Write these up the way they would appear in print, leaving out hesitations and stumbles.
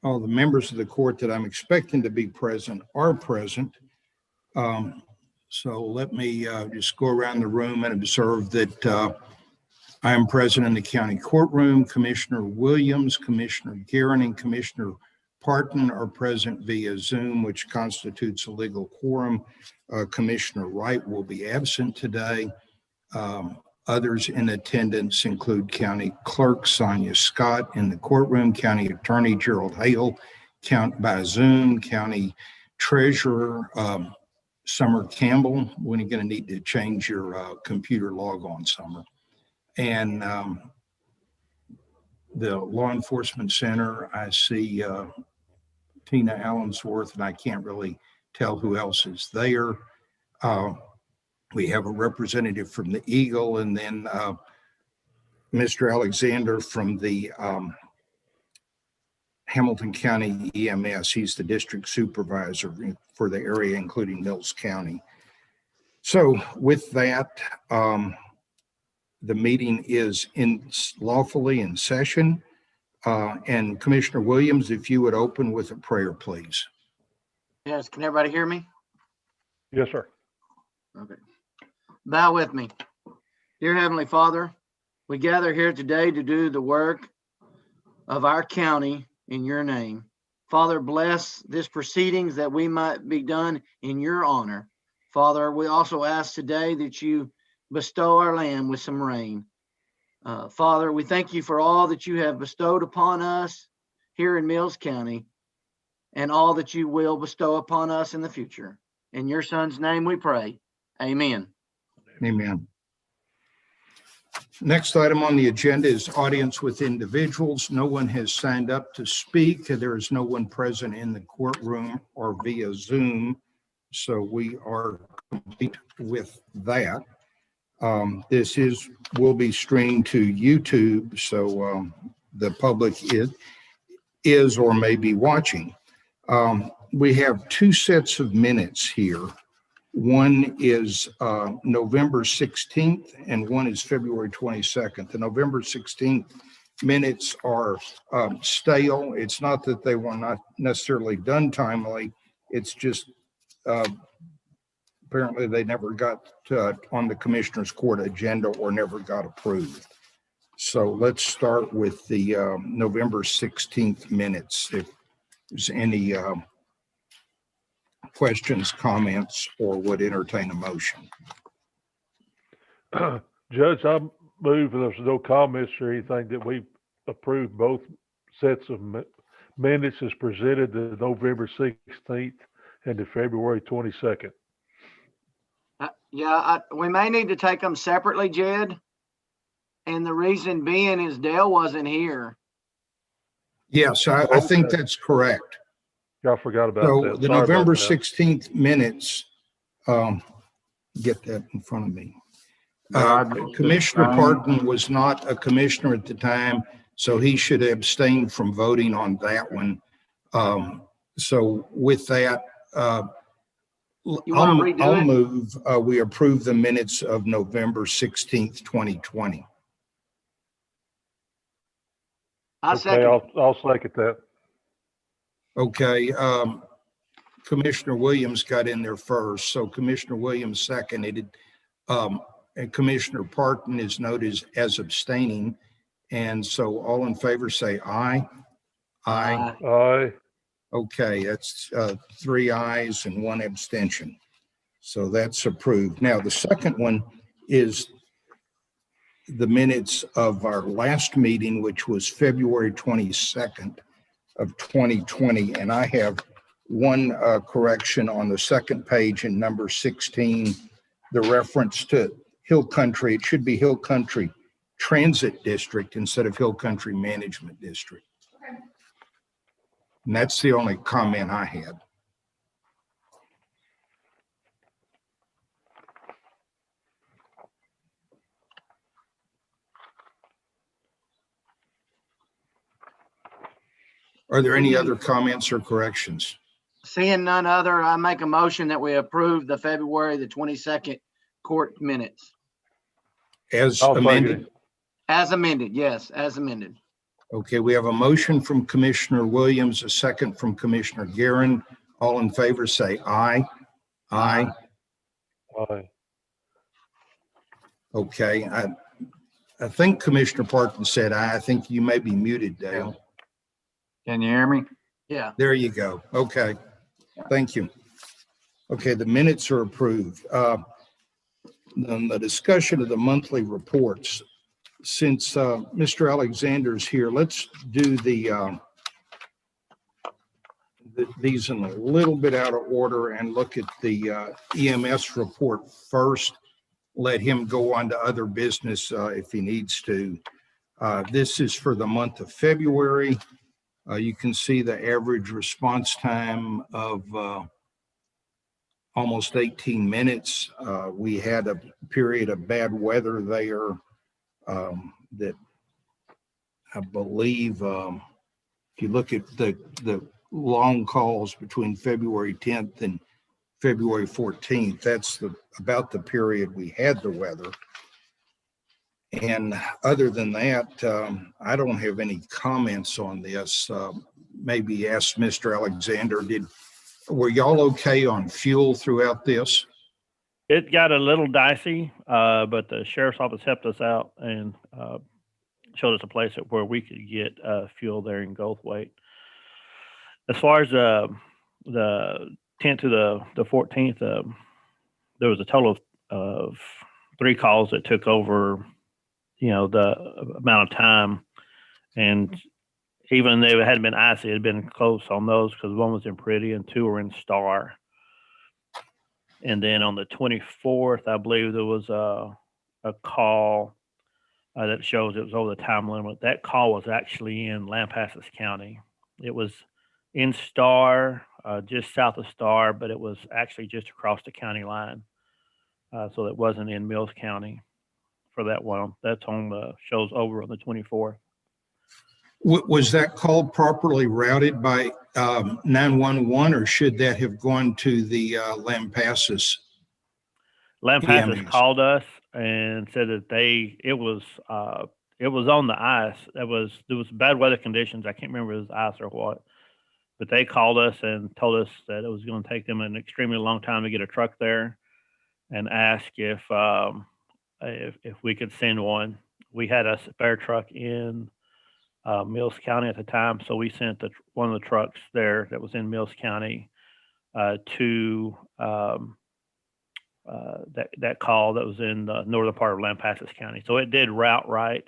all the members of the court that I'm expecting to be present are present. So let me just go around the room and observe that I am present in the county courtroom. Commissioner Williams, Commissioner Guerin, and Commissioner Parton are present via Zoom, which constitutes a legal quorum. Commissioner Wright will be absent today. Others in attendance include County Clerk Sonia Scott in the courtroom, County Attorney Gerald Hale, by Zoom, County Treasurer Summer Campbell. When you're going to need to change your computer log on, Summer. And the Law Enforcement Center, I see Tina Allensworth, and I can't really tell who else is there. We have a representative from the Eagle, and then Mr. Alexander from the Hamilton County EMS. He's the district supervisor for the area, including Mills County. So with that, the meeting is lawfully in session. And Commissioner Williams, if you would open with a prayer, please. Yes, can everybody hear me? Yes, sir. Okay. Bow with me. Dear Heavenly Father, we gather here today to do the work of our county in your name. Father, bless this proceedings that we might be done in your honor. Father, we also ask today that you bestow our land with some rain. Father, we thank you for all that you have bestowed upon us here in Mills County and all that you will bestow upon us in the future. In your Son's name we pray. Amen. Amen. Next item on the agenda is audience with individuals. No one has signed up to speak. There is no one present in the courtroom or via Zoom, so we are complete with that. This will be streamed to YouTube, so the public is or may be watching. We have two sets of minutes here. One is November 16th and one is February 22nd. The November 16th minutes are stale. It's not that they were not necessarily done timely. It's just apparently they never got on the Commissioner's Court agenda or never got approved. So let's start with the November 16th minutes. If there's any questions, comments, or would entertain a motion. Judge, I move, if there's no comments or anything, that we approve both sets of minutes as presented, the November 16th and the February 22nd. We may need to take them separately, Jed. And the reason being is Dale wasn't here. Yes, I think that's correct. I forgot about so that. The Sorry November about that. 16th minutes, get that in front of me. Commissioner Parton was not a commissioner at the time, so he should abstain from voting on that one. So with that, I'll move we approve the minutes of November 16th, 2020. I'll second that. Okay, Commissioner Williams got in there first, so Commissioner Williams seconded, and Commissioner Parton is noted as abstaining, and so all in favor say aye. Aye. Aye. Okay, that's 3 ayes and 1 abstention, so that's approved. Now the second one is the minutes of our last meeting, which was February 22nd. Of 2020, and I have one correction on the second page in number 16, the reference to Hill Country. It should be Hill Country Transit District instead of Hill Country Management District. Okay. And that's the only comment I had. Are there any other comments or corrections? Seeing none other, I make a motion that we approve the February the 22nd court minutes. As amended? As amended, yes, as amended. Okay, we have a motion from Commissioner Williams, a second from Commissioner Guerin. All in favor, say aye. Aye. Aye. Okay, I think Commissioner Parkin said aye. I think you may be muted, Dale. Can you hear me? Yeah. There you go. Okay, thank you. Okay, the minutes are approved. Then the discussion of the monthly reports. Since Mr. Alexander's here, let's do these in a little bit out of order and look at the EMS report first. Let him go on to other business if he needs to. This is for the month of February. You can see the average response time of almost 18 minutes. We had a period of bad weather there that I believe if you look at the long calls between February 10th and February 14th, that's about the period we had the weather. And other than that, I don't have any comments on this. Maybe ask Mr. Alexander, were y'all okay on fuel throughout this? It got a little dicey, but the sheriff's office helped us out and showed us a place where we could get fuel there in Goldthwaite. As far as the 10th to the 14th, there was a total of 3 calls that took over, the amount of time. And even though it hadn't been icy, it had been close on those because one was in Pretty and 2 were in Star. And then on the 24th, I believe there was a call that shows it was over the time limit. That call was actually in Lampasas County. It was in Star, just south of Star, but it was actually just across the county line. So it wasn't in Mills County for that one. That's on the shows over on the 24th. Was that call properly routed by 911, or should that have gone to the Lampasas? Lampasas EMS. called us and said that it was on the ice. There was bad weather conditions. I can't remember if it was ice or what, but they called us and told us that it was going to take them an extremely long time to get a truck there, and asked if we could send one. We had a spare truck in Mills County at the time, so we sent one of the trucks there that was in Mills County to that call that was in the northern part of Lampasas County. So it did route right.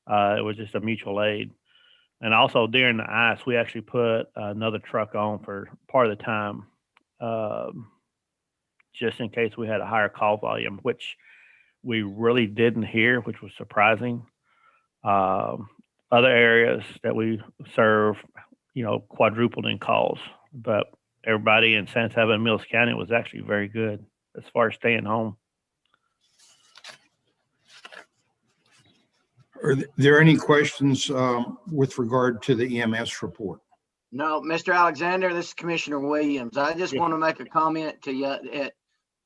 It was just a mutual aid. And also during the ice, we actually put another truck on for part of the time, just in case we had a higher call volume, which we really didn't hear, which was surprising. Other areas that we serve, quadrupled in calls, but everybody in San Saba and Mills County was actually very good as far as staying home. Are there any questions with regard to the EMS report? No, Mr. Alexander, this is Commissioner Williams. I just want to make a comment to you. At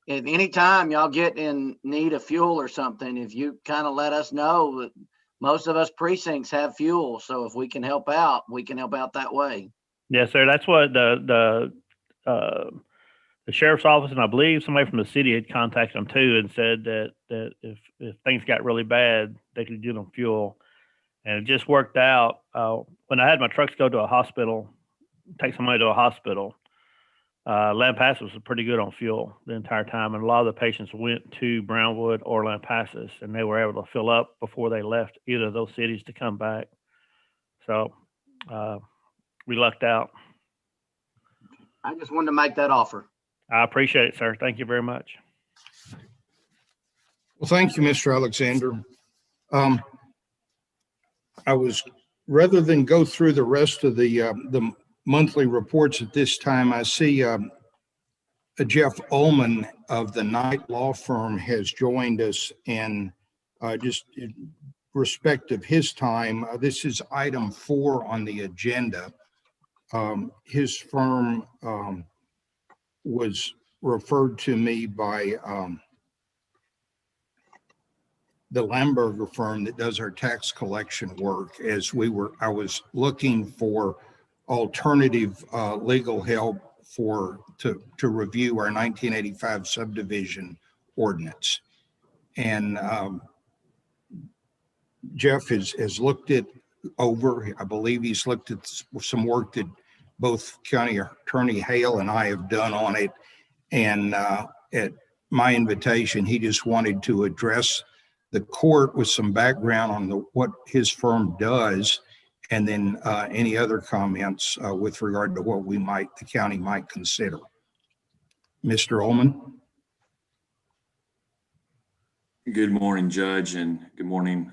any time y'all get in need of fuel or something, if you kind of let us know. That most of us precincts have fuel, so if we can help out, we can help out that way. Yes, sir. That's what the sheriff's office, and I believe somebody from the city had contacted them too and said that if things got really bad, they could give them fuel. And it just worked out. When I had my trucks go to a hospital, take somebody to a hospital, Lampasas was pretty good on fuel the entire time. And a lot of the patients went to Brownwood or Lampasas, and they were able to fill up before they left either of those cities to come back. So we lucked out. I just wanted to make that offer. I appreciate it, sir. Thank you very much. Well, thank you, Mr. Alexander. Rather than go through the rest of the monthly reports at this time, I see Jeff Ullman of the Knight Law Firm has joined us, and just in respect of his time, this is item 4 on the agenda. His firm was referred to me by the Lamberger firm that does our tax collection work. I was looking for alternative legal help to review our 1985 subdivision ordinance. And Jeff has looked it over. I believe he's looked at some work that both County Attorney Hale and I have done on it. And at my invitation, he just wanted to address the court with some background on what his firm does, and then any other comments with regard to what the county might consider. Mr. Ullman. Good morning, Judge, and good morning,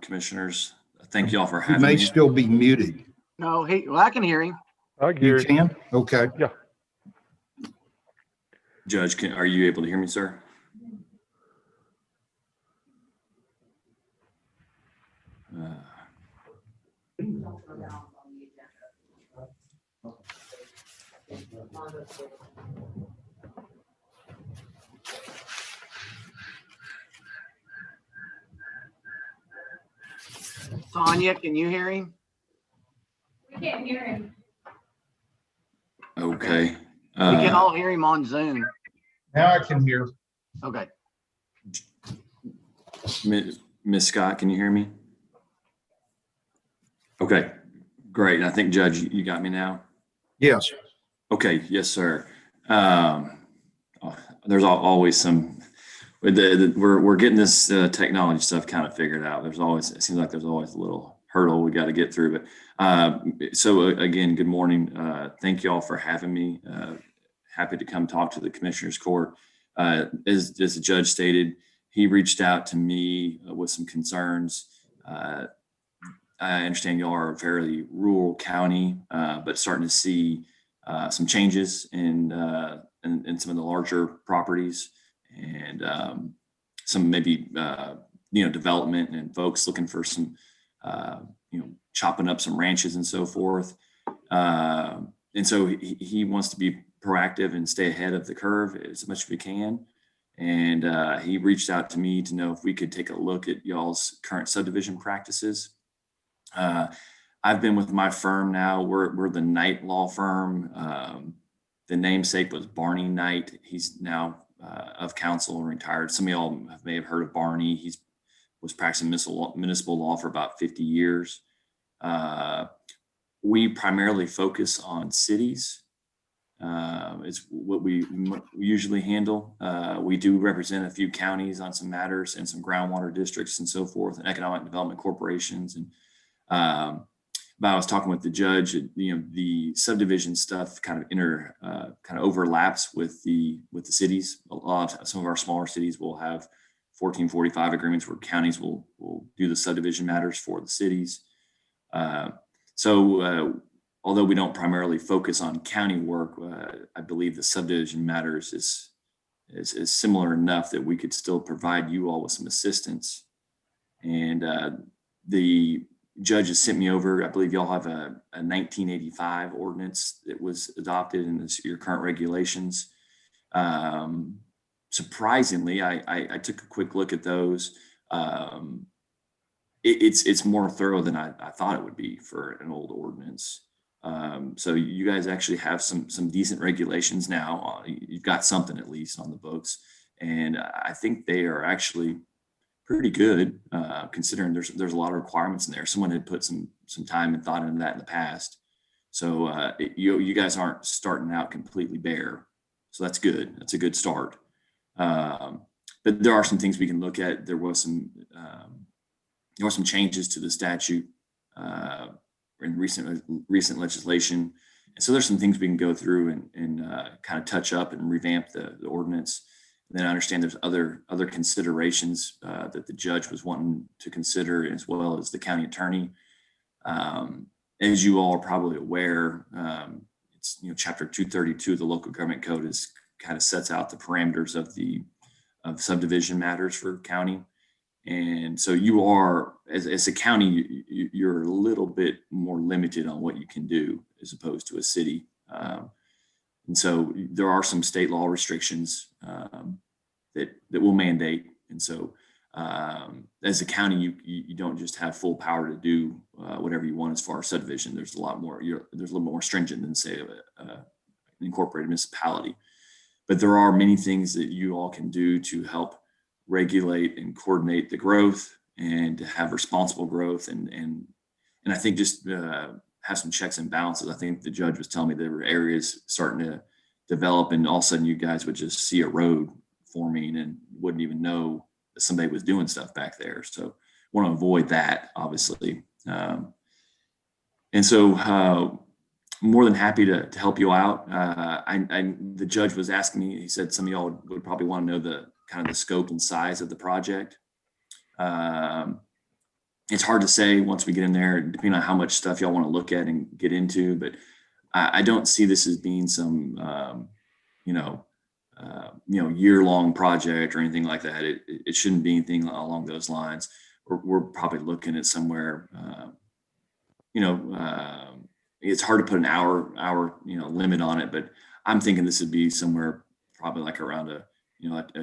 Commissioners. Thank you all for You having may me. still be muted. No, well, I can hear him. I You hear you. can? Okay. Yeah. Judge, are you able to hear me, sir? Tanya, can you hear him? We can't hear him. Okay. We can all hear him on Zoom. Now I can hear. Okay. Ms. Scott, can you hear me? Okay, great. I think, Judge, you got me now? Yes. Okay, yes, sir. There's always some, we're getting this technology stuff kind of figured out. It seems like there's always a little hurdle we got to get through. But so again, good morning. Thank you all for having me. Happy to come talk to the Commissioners Court. As the judge stated, he reached out to me with some concerns. I understand y'all are a fairly rural county, but starting to see some changes in some of the larger properties, and some maybe development, and folks looking for some chopping up some ranches and so forth. And so he wants to be proactive and stay ahead of the curve as much as we can. And he reached out to me to know if we could take a look at y'all's current subdivision practices. I've been with my firm now. We're the Knight law firm. The namesake was Barney Knight. He's now of counsel and retired. Some of y'all may have heard of Barney. He was practicing municipal law for about 50 years. We primarily focus on cities. It's what we usually handle. We do represent a few counties on some matters, and some groundwater districts and so forth, and economic development corporations. And but I was talking with the judge. The subdivision stuff kind of overlaps with the cities. Some of our smaller cities will have 1445 agreements where counties will do the subdivision matters for the cities. So although we don't primarily focus on county work, I believe the subdivision matters is similar enough that we could still provide you all with some assistance. And the judge has sent me over, I believe y'all have a 1985 ordinance that was adopted in your current regulations. Surprisingly, I took a quick look at those. It's more thorough than I thought it would be for an old ordinance. So you guys actually have some decent regulations now. You've got something at least on the books, and I think they are actually pretty good, considering there's a lot of requirements in there. Someone had put some time and thought into that in the past. So you guys aren't starting out completely bare. So that's good. That's a good start. But there are some things we can look at. There were some changes to the statute in recent legislation. And so there's some things we can go through and kind of touch up and revamp the ordinance. And then I understand there's other considerations that the judge was wanting to consider, as well as the county attorney. As you all are probably aware, it's Chapter 232 of the Local Government Code kind of sets out the parameters of subdivision matters for county. And so you are, as a county, you're a little bit more limited on what you can do as opposed to a city. And so there are some state law restrictions that will mandate. And so As a county, you don't just have full power to do whatever you want as far as subdivision. There's a lot more. There's a little more stringent than, say, an incorporated municipality. But there are many things that you all can do to help regulate and coordinate the growth and to have responsible growth and I think just have some checks and balances. I think the judge was telling me there were areas starting to develop, and all of a sudden you guys would just see a road forming and wouldn't even know that somebody was doing stuff back there. So want to avoid that, obviously. And so more than happy to help you out. The judge was asking me, he said some of y'all would probably want to know the kind of the scope and size of the project. It's hard to say once we get in there, depending on how much stuff y'all want to look at and get into, but I don't see this as being some, year-long project or anything like that. It shouldn't be anything along those lines. We're probably looking at somewhere, it's hard to put an hour limit on it, but I'm thinking this would be somewhere probably like around a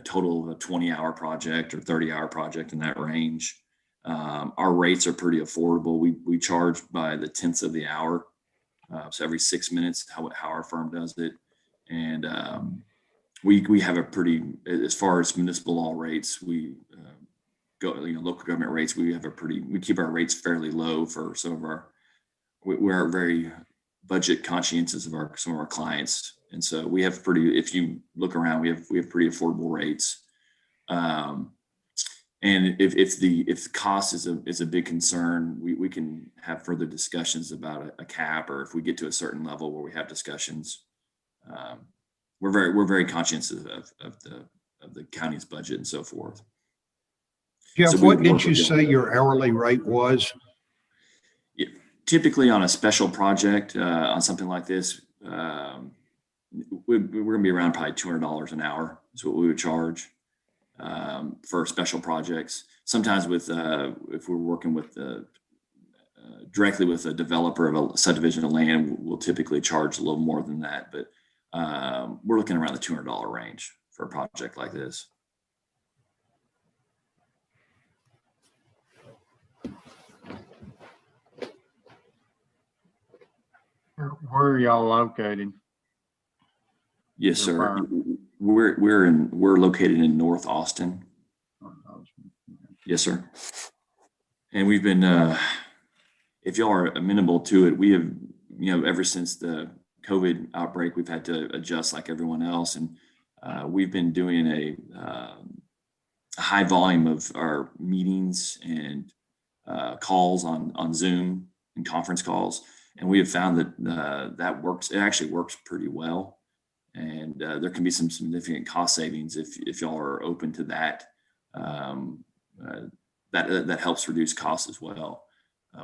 total of a 20-hour project or 30-hour project in that range. Our rates are pretty affordable. We charge by the tenths of the hour. So every 6 minutes, how our firm does it. And we have a pretty, as far as municipal law rates, we go, local government rates, we keep our rates fairly low for some of our, we're very budget conscientious of some of our clients. And so we have if you look around, we have pretty affordable rates. And if the cost is a big concern, we can have further discussions about a cap, or if we get to a certain level where we have discussions. We're very conscious of the county's budget and so forth. Jeff, So what did you say your hourly rate was? Yeah, typically on a special project, on something like this, we're going to be around probably $200 an hour is what we would charge for special projects. Sometimes if we're working with directly with a developer of a subdivision of land, we'll typically charge a little more than that. But we're looking around the $200 range for a project like this. Where are y'all located? Yes, sir. We're located in North Austin. Yes, sir. And we've been, if y'all are amenable to it, we have, ever since the COVID outbreak, we've had to adjust like everyone else, and we've been doing a high volume of our meetings and calls on Zoom and conference calls, and we have found that that works. It actually works pretty well. And there can be some significant cost savings if y'all are open to that. That helps reduce costs as well.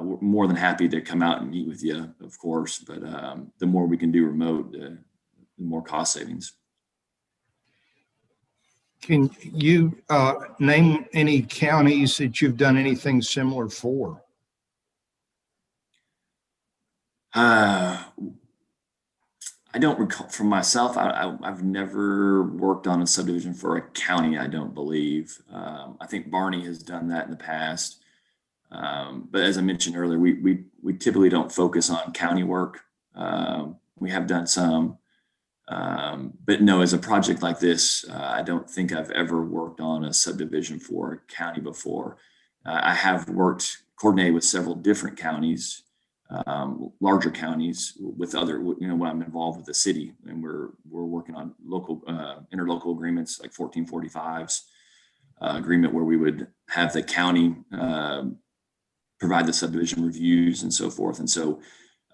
We're more than happy to come out and meet with you, of course, but the more we can do remote, the more cost savings. Can you name any counties that you've done anything similar for? I don't recall from myself. I've never worked on a subdivision for a county, I don't believe. I think Barney has done that in the past. But as I mentioned earlier, we typically don't focus on county work. We have done some, but no, as a project like this, I don't think I've ever worked on a subdivision for a county before. I have coordinated with several different counties, larger counties with other, when I'm involved with the city, and we're working on local interlocal agreements like 1445s agreement where we would have the county provide the subdivision reviews and so forth. And so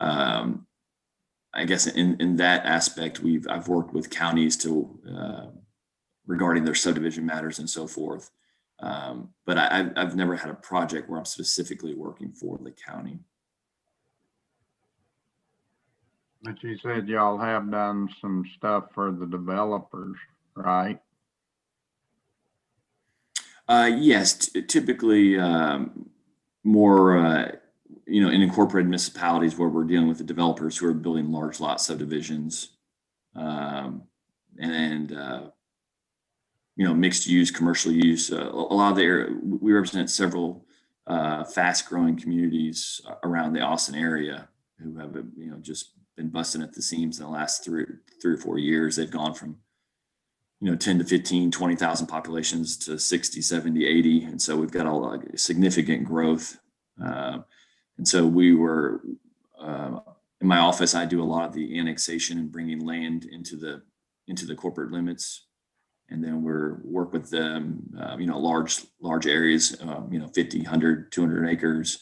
I guess in that aspect, I've worked with counties to regarding their subdivision matters and so forth. But I've never had a project where I'm specifically working for the county. But you said y'all have done some stuff for the developers, right? Yes, typically more, in incorporated municipalities where we're dealing with the developers who are building large lot subdivisions. mixed use, commercial use. A lot of the area, we represent several fast growing communities around the Austin area who have, just been busting at the seams in the last three or 4 years. They've gone from 10 to 15, 20,000 populations to 60, 70, 80. And so we've got a significant growth. And so we were, in my office, I do a lot of the annexation and bringing land into the corporate limits. And then work with them, large areas, 50, 100, 200 acres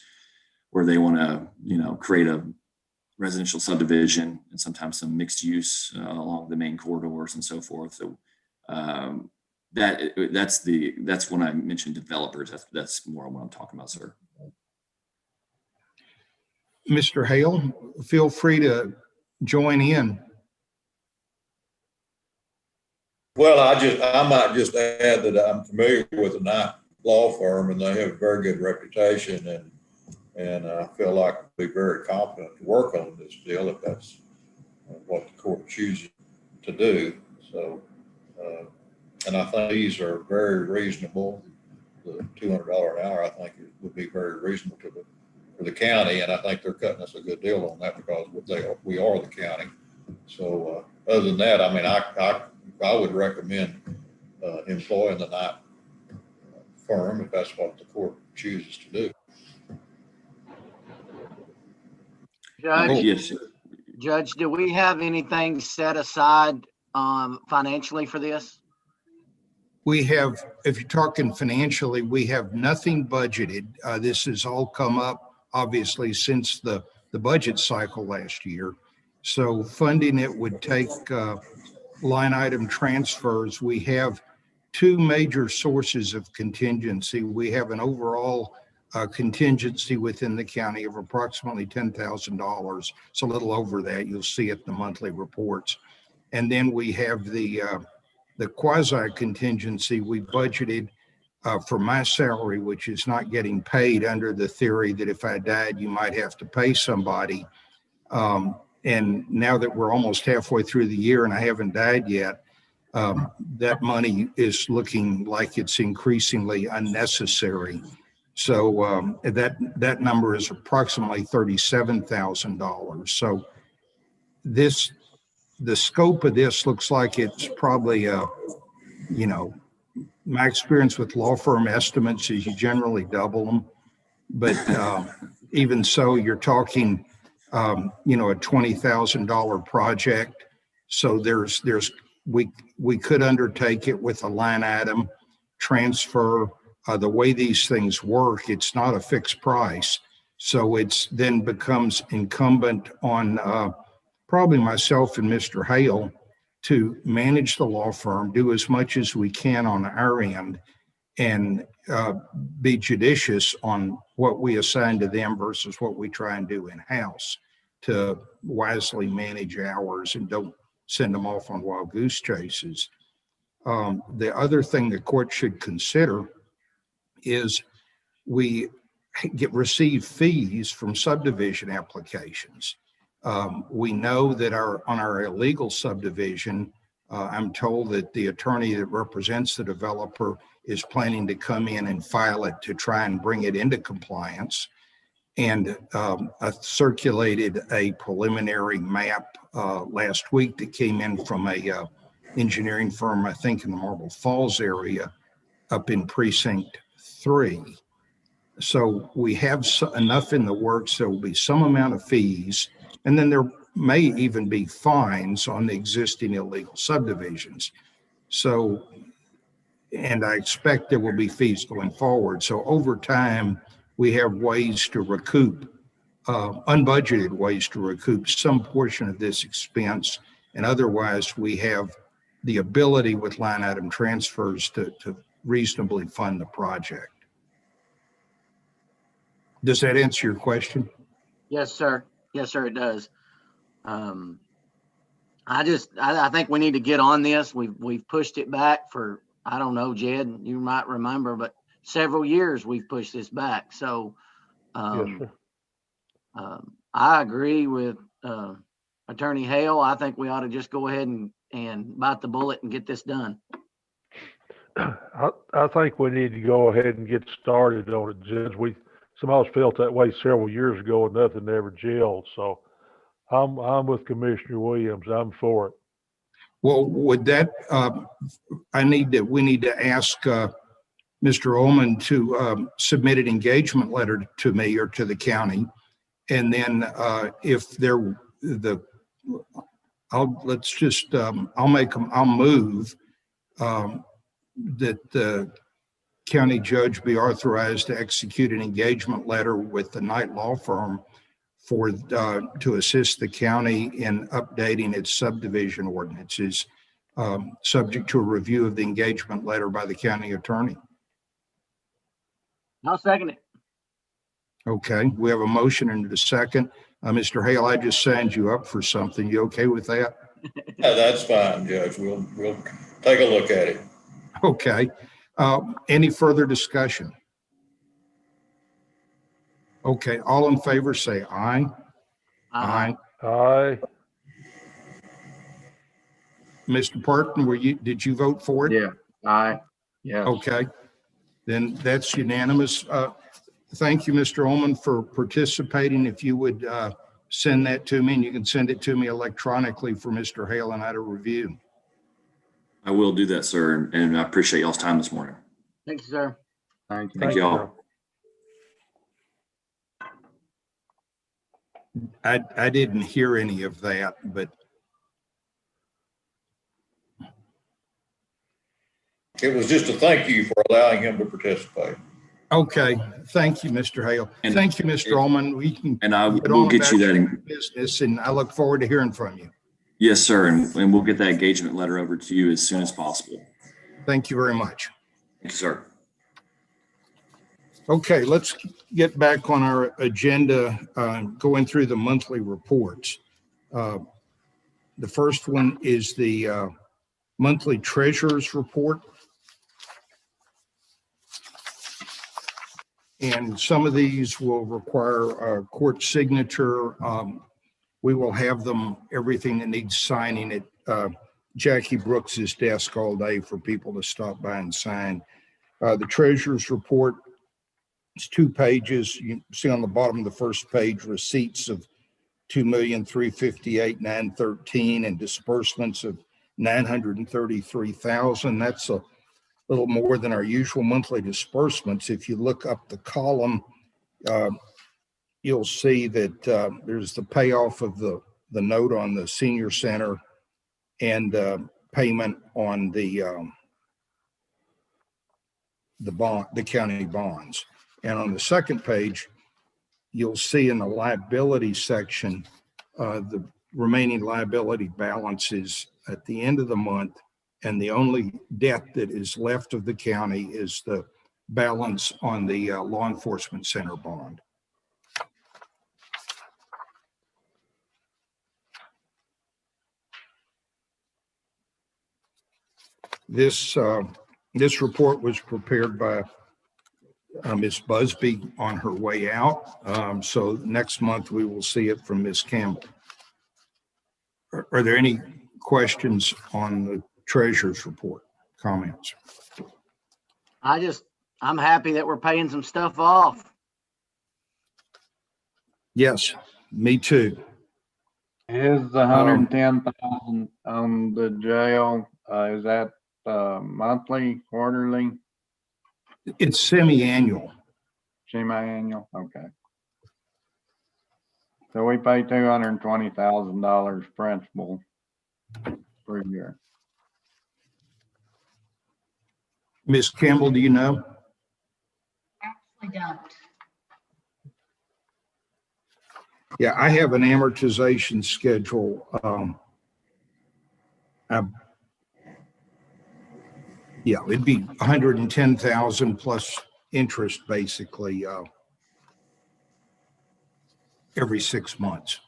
where they want to, create a residential subdivision and sometimes some mixed use along the main corridors and so forth. So that's when I mentioned developers. That's more what I'm talking about, sir. Mr. Hale, feel free to join in. Well, I might just add that I'm familiar with the Knight law firm, and they have a very good reputation, and I feel like I'd be very confident to work on this deal if that's what the court chooses to do. So, and I think these are very reasonable. The $200 an hour, I think, would be very reasonable for the county, and I think they're cutting us a good deal on that because we are the county. So, other than that, I mean, I would recommend employing the Knight firm if that's what the court chooses to do. Judge, Yes. Judge, do we have anything set aside financially for this? We have, if you're talking financially, we have nothing budgeted. This has all come up, obviously, since the budget cycle last year. So funding it would take line item transfers. We have two major sources of contingency. We have an overall contingency within the county of approximately $10,000. It's a little over that. You'll see it in the monthly reports. And then we have the quasi contingency. We budgeted for my salary, which is not getting paid under the theory that if I died, you might have to pay somebody. And now that we're almost halfway through the year and I haven't died yet, that money is looking like it's increasingly unnecessary. So that number is approximately $37,000. So the scope of this looks like it's probably my experience with law firm estimates is you generally double them, but even so, you're talking a $20,000 project. So we could undertake it with a line item transfer. The way these things work, it's not a fixed price. So it's then becomes incumbent on probably myself and Mr. Hale to manage the law firm, do as much as we can on our end, and be judicious on what we assign to them versus what we try and do in-house to wisely manage hours and don't send them off on wild goose chases. The other thing the court should consider is we receive fees from subdivision applications. We know that on our illegal subdivision, I'm told that the attorney that represents the developer is planning to come in and file it to try and bring it into compliance. And I circulated a preliminary map last week that came in from a engineering firm, I think in the Marble Falls area, up in Precinct 3. So we have enough in the works. There will be some amount of fees, and then there may even be fines on the existing illegal subdivisions. So, and I expect there will be fees going forward. So over time, we have ways to recoup, unbudgeted ways to recoup some portion of this expense. And otherwise, we have the ability with line item transfers to reasonably fund the project. Does that answer your question? Yes, sir. Yes, sir, it does. I think we need to get on this. We've pushed it back for, I don't know, Jed, you might remember, but several years we've pushed this back. So Yes, sir. I agree with Attorney Hale. I think we ought to just go ahead and bite the bullet and get this done. I think we need to go ahead and get started on it, Judge. Some of us felt that way several years ago and nothing ever gelled. So I'm with Commissioner Williams. I'm for it. Well, would that, we need to ask Mr. Ullman to submit an engagement letter to me or to the county. And then I'll move that the county judge be authorized to execute an engagement letter with the Knight Law Firm to assist the county in updating its subdivision ordinances, subject to a review of the engagement letter by the county attorney. I'll second it. Okay, we have a motion and a second. Mr. Hale, I just signed you up for something. You okay with that? Yeah, that's fine, Judge. We'll take a look at it. Okay. Any further discussion? Okay, all in favor say aye. Aye. Aye. Mr. Parton, did you vote for it? Yeah, aye, yes. Okay, then that's unanimous. Thank you, Mr. Ullman, for participating. If you would send that to me, and you can send it to me electronically for Mr. Hale and I to review. I will do that, sir, and I appreciate y'all's time this morning. Thank you, sir. Thank you. Thank y'all. I didn't hear any of that, but It was just a thank you for allowing him to participate. okay. Thank you, Mr. Hale. And- Thank you, Mr. Ullman. We can And I get will on get you about that. your business, and I look forward to hearing from you. Yes, sir. And we'll get that engagement letter over to you as soon as possible. Thank you very much. Thank you, sir. Okay, let's get back on our agenda, going through the monthly reports. The first one is the monthly treasurer's report. And some of these will require a court signature. We will have them, everything that needs signing at Jackie Brooks's desk all day for people to stop by and sign. The treasurer's report, it's 2 pages. You see on the bottom of the first page, receipts of $2,358,913 and disbursements of $933,000. That's a little more than our usual monthly disbursements. If you look up the column, you'll see that there's the payoff of the note on the senior center and payment on the county bonds. And on the second page, you'll see in the liability section, the remaining liability balances at the end of the month. And the only debt that is left of the county is the balance on the law enforcement center bond. This report was prepared by Ms. Busby on her way out. So next month we will see it from Ms. Campbell. Are there any questions on the treasurer's report? Comments? I'm happy that we're paying some stuff off. Yes, me too. Is the 110,000 on the jail, is that monthly, quarterly, It's semi-annual. semi-annual? Okay. So we pay $220,000 principal per year. Ms. Campbell, do you know? Actually don't. Yeah, I have an amortization schedule. Yeah, it'd be 110,000 plus interest basically every 6 months.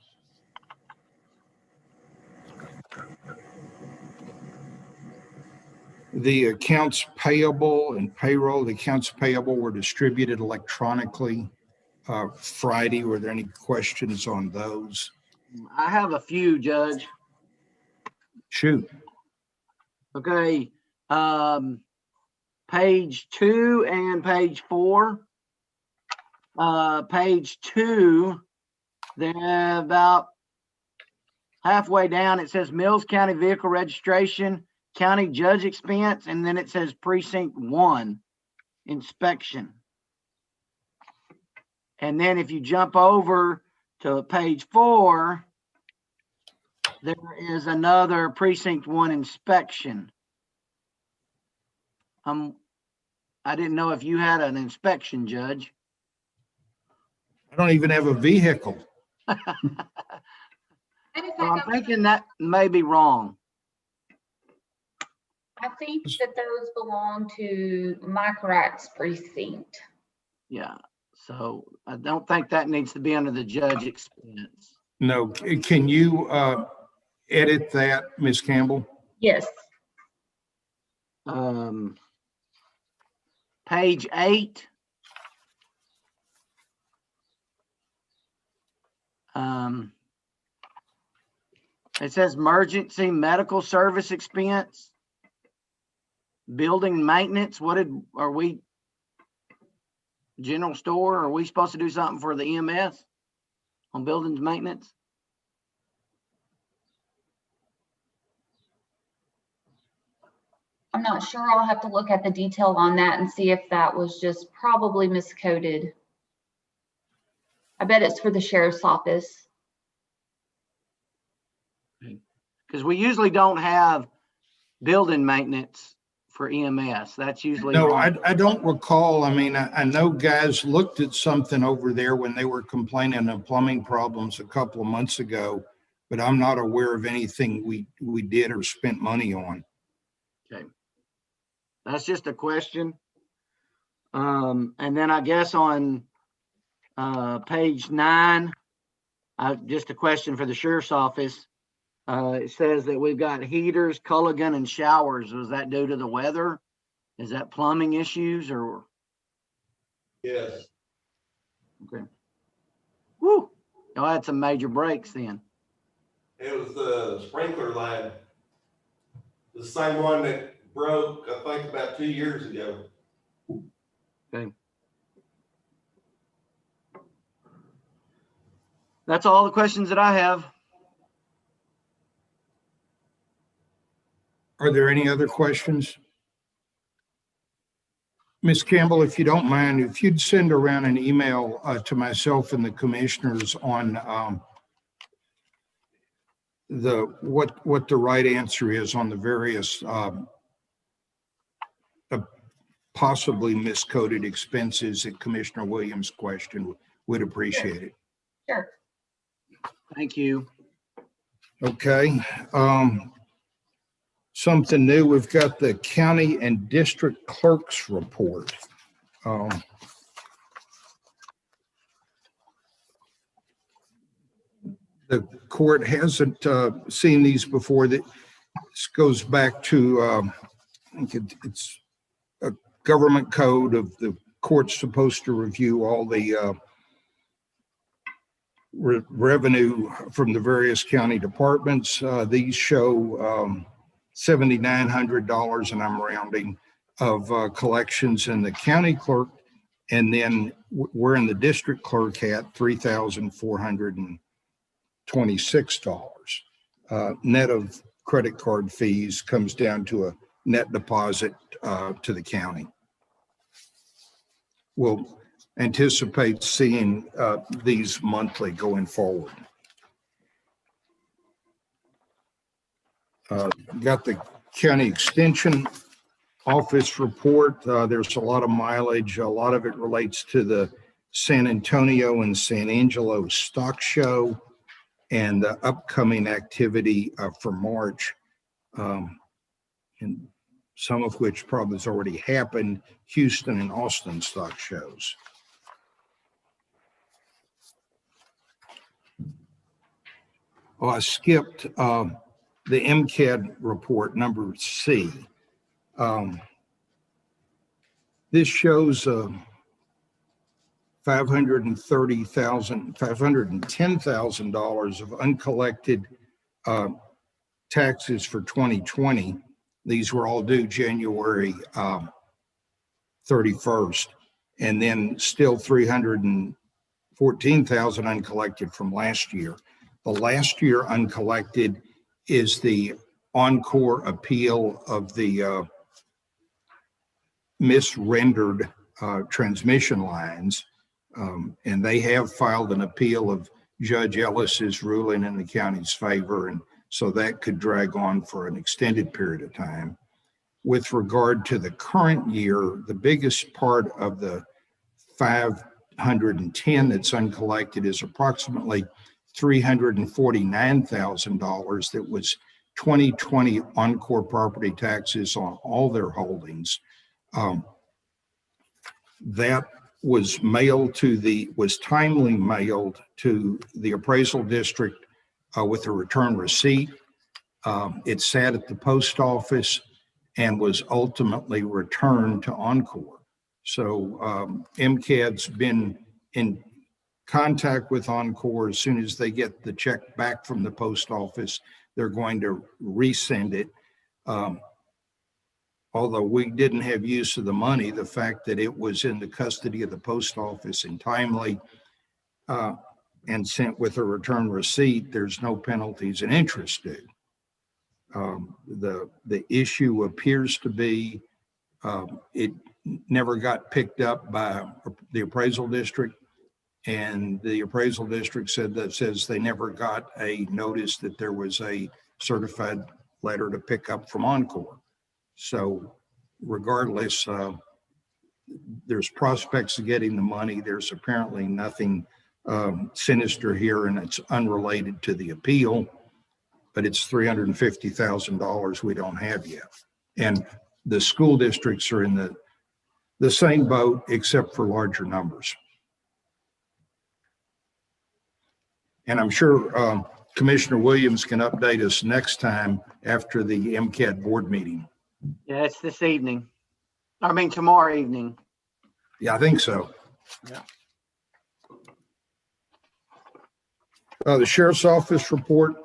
The accounts payable and payroll, the accounts payable were distributed electronically Friday. Were there any questions on those? I have a few, Judge. Shoot. Okay. page 2 and page 4. Page 2, they're about halfway down. It says Mills County Vehicle Registration, County Judge Expense, and then it says Precinct 1 Inspection. And then if you jump over to page 4, there is another Precinct 1 Inspection. I didn't know if you had an inspection, Judge. I don't even have a vehicle. Maybe if So I I'm go- thinking that may be wrong. I think that those belong to Mike Wright's precinct. Yeah, so I don't think that needs to be under the judge expense. No, can you edit that, Ms. Campbell? Yes. Page 8. It says emergency medical service expense, building maintenance. Are we general store? Are we supposed to do something for the EMS on buildings maintenance? I'm not sure. I'll have to look at the detail on that and see if that was just probably miscoded. I bet it's for the sheriff's office. Because we usually don't have building maintenance for EMS. That's usually. No, I don't recall. I mean, I know guys looked at something over there when they were complaining of plumbing problems a couple of months ago, but I'm not aware of anything we did or spent money on. Okay. That's just a question. And then I guess on page 9, just a question for the sheriff's office. It says that we've got heaters, Culligan, and showers. Was that due to the weather? Is that plumbing issues or? Yes. Okay. Woo, y'all had some major breaks then. It was the sprinkler line. The same one that broke, I think, about 2 years ago. Okay. That's all the questions that I have. Are there any other questions? Ms. Campbell, if you don't mind, if you'd send around an email to myself and the commissioners on what the right answer is on the various possibly miscoded expenses that Commissioner Williams questioned, would appreciate it. Sure. Thank you. Okay. Something new, we've got the county and district clerk's report. The court hasn't seen these before. This goes back to, I think it's a government code of the court's supposed to review all the revenue from the various county departments. These show $7,900, and I'm rounding, of collections in the county clerk, and then we're in the district clerk at $3,426. Net of credit card fees comes down to a net deposit to the county. We'll anticipate seeing these monthly going forward. Got the county extension office report. There's a lot of mileage. A lot of it relates to the San Antonio and San Angelo stock show and the upcoming activity for March, and some of which probably has already happened, Houston and Austin stock shows. Oh, I skipped the MCAD report, number C. This shows $510,000 of uncollected taxes for 2020. These were all due January 31st, and then still 314,000 uncollected from last year. The last year uncollected is the Encore appeal of the misrendered transmission lines. And they have filed an appeal of Judge Ellis's ruling in the county's favor. And so that could drag on for an extended period of time. With regard to the current year, the biggest part of the 510 that's uncollected is approximately $349,000 that was 2020 Encore property taxes on all their holdings. That was timely mailed to the appraisal district with a return receipt. It sat at the post office and was ultimately returned to Encore. So MCAD's been in contact with Encore. As soon as they get the check back from the post office, they're going to resend it. Although we didn't have use of the money, the fact that it was in the custody of the post office and timely and sent with a return receipt, there's no penalties and interest due. The issue appears to be it never got picked up by the appraisal district, and the appraisal district says they never got a notice that there was a certified letter to pick up from Encore. So regardless, there's prospects of getting the money. There's apparently nothing sinister here, and it's unrelated to the appeal, but it's $350,000 we don't have yet. And the school districts are in the same boat, except for larger numbers. And I'm sure Commissioner Williams can update us next time after the MCAD board meeting. Yeah, it's this evening. I mean, tomorrow evening. Yeah, I think so. Yeah. The Sheriff's Office report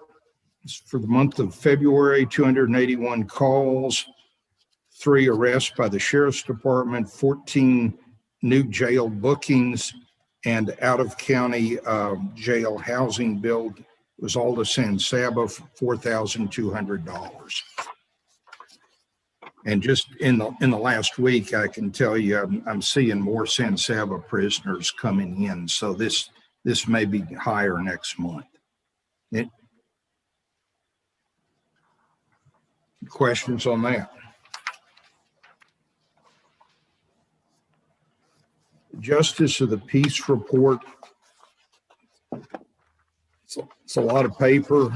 is for the month of February, 281 calls, 3 arrests by the Sheriff's Department, 14 new jail bookings, and out-of-county jail housing build was all to San Saba for $4,200. And just in the last week, I can tell you, I'm seeing more San Saba prisoners coming in. So this may be higher next month. Questions on that? Justice of the Peace report. It's a lot of paper.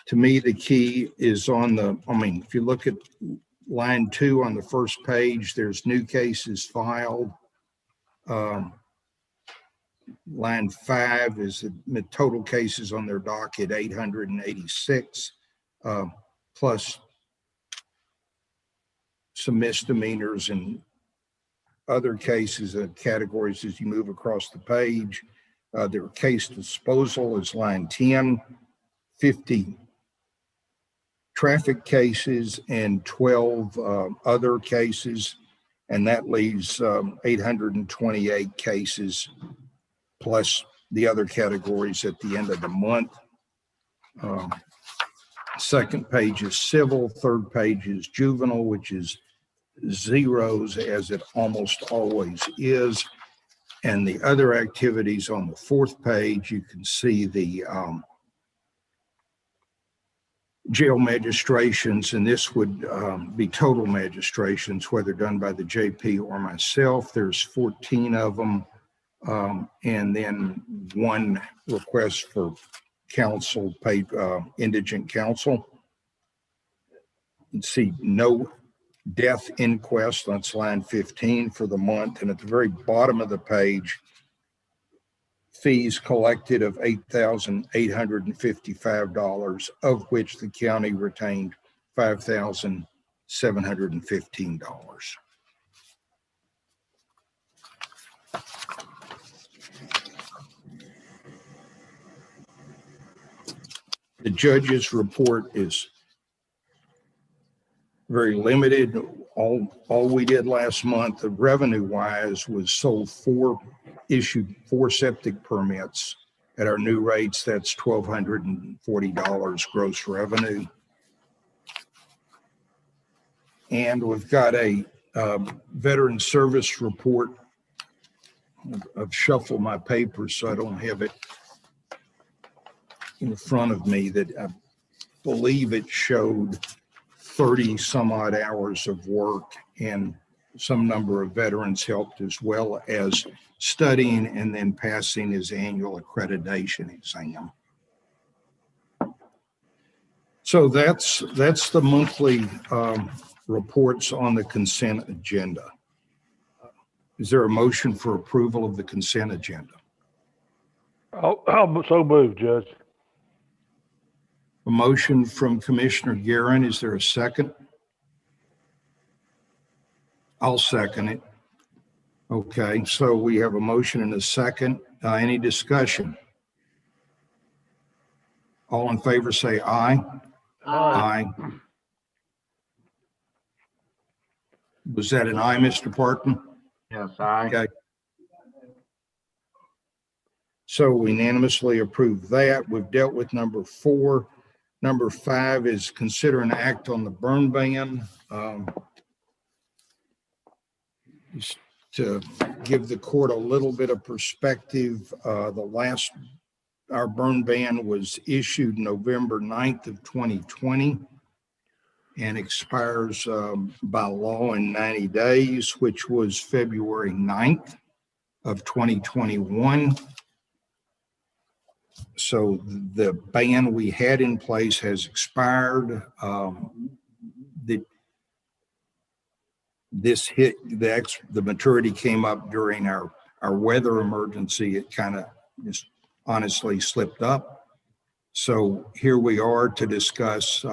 To me, the key is on if you look at line 2 on the first page, there's new cases filed. Line 5 is the total cases on their docket, 886, plus some misdemeanors and other cases and categories as you move across the page. Their case disposal is line 10, 50 traffic cases and 12 other cases, and that leaves 828 cases plus the other categories at the end of the month. Second page is civil, third page is juvenile, which is zeros as it almost always is. And the other activities on the fourth page, you can see the jail magistrations, and this would be total magistrations, whether done by the JP or myself. There's 14 of them, and then 1 request for counsel, paid indigent counsel. You can see no death inquest, that's line 15 for the month, and at the very bottom of the page, fees collected of $8,855, of which the county retained $5,715. The judge's report is very limited. all we did last month, revenue wise, was issued four septic permits at our new rates. That's $1,240 gross revenue. And we've got a veteran service report. I've shuffled my papers so I don't have it in front of me, that I believe it showed 30 some odd hours of work, and some number of veterans helped, as well as studying and then passing his annual accreditation exam. So that's the monthly reports on the consent agenda. Is there a motion for approval of the consent agenda? I'll so move, Judge. A motion from Commissioner Guerin. Is there a second? I'll second it. Okay, so we have a motion and a second. Any discussion? All in favor say aye. Aye. Was that an aye, Mr. Parton? Yes, aye. Okay. So we unanimously approve that. We've dealt with number 4. Number 5 is consider an act on the burn ban. Just to give the court a little bit of perspective, our burn ban was issued November 9th of 2020 and expires by law in 90 days, which was February 9th of 2021. So the ban we had in place has expired. This hit, the maturity came up during our weather emergency. It kind of just honestly slipped up. So here we are to discuss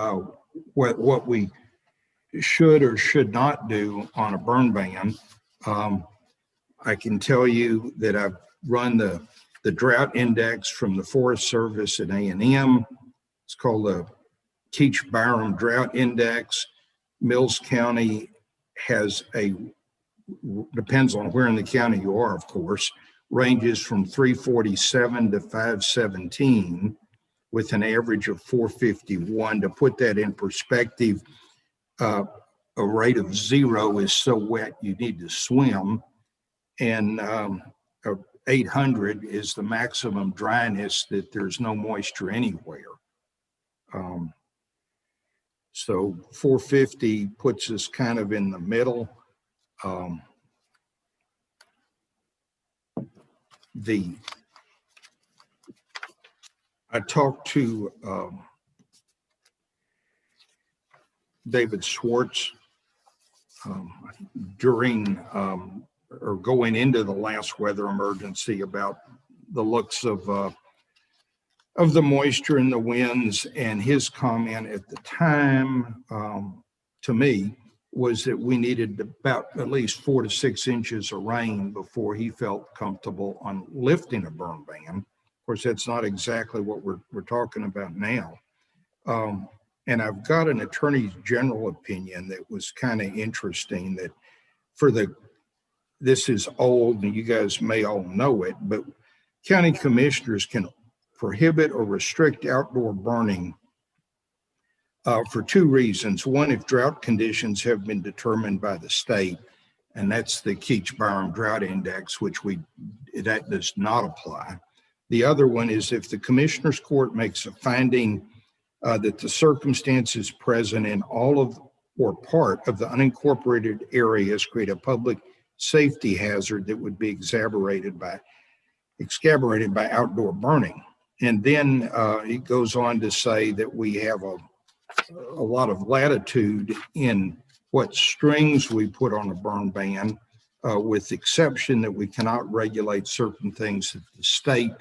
what we should or should not do on a burn ban. I can tell you that I've run the Drought Index from the Forest Service at A&M. It's called the Keach-Byram Drought Index. Mills County has depends on where in the county you are, of course, ranges from 347 to 517 with an average of 451. To put that in perspective, a rate of 0 is so wet you need to swim, and 800 is the maximum dryness that there's no moisture anywhere. So 450 puts us kind of in the middle. I talked to David Schwartz during or going into the last weather emergency about the looks of the moisture and the winds, and his comment at the time to me was that we needed about at least 4 to 6 inches of rain before he felt comfortable on lifting a burn ban. Of course, that's not exactly what we're talking about now. And I've got an attorney general opinion that was kind of interesting, that this is old and you guys may all know it, but county commissioners can prohibit or restrict outdoor burning for 2 reasons. One, if drought conditions have been determined by the state, and that's the Keach-Byram Drought Index, which that does not apply. The other one is if the commissioner's court makes a finding that the circumstances present in all of or part of the unincorporated areas create a public safety hazard that would be exacerbated by outdoor burning. And then it goes on to say that we have a lot of latitude in what strings we put on a burn ban, with the exception that we cannot regulate certain things that the state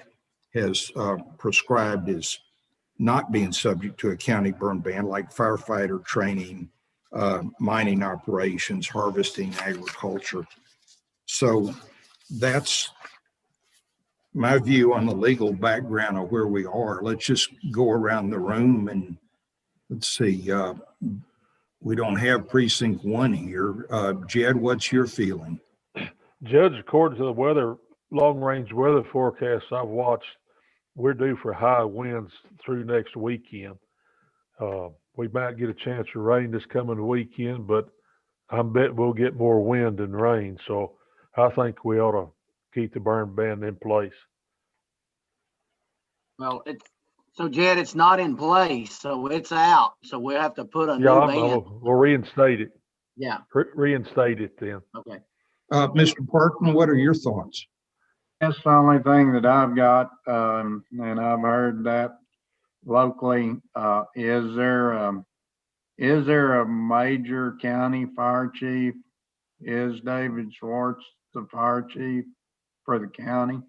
has prescribed as not being subject to a county burn ban, like firefighter training, mining operations, harvesting, agriculture. So that's my view on the legal background of where we are. Let's just go around the room and let's see. We don't have precinct 1 here. Jed, what's your feeling? Judge, according to the long-range weather forecasts I've watched, we're due for high winds through next weekend. We might get a chance of rain this coming weekend, but I bet we'll get more wind than rain. So I think we ought to keep the burn ban in place. Well, so Jed, it's not in place, so it's out. So we have to put a new Yeah, ban. we'll reinstate it. Yeah, Reinstate it then. okay. Mr. Parkman, what are your thoughts? That's the only thing that I've got, and I've heard that locally. Is there a major county fire chief? Is David Schwartz the fire chief for the county?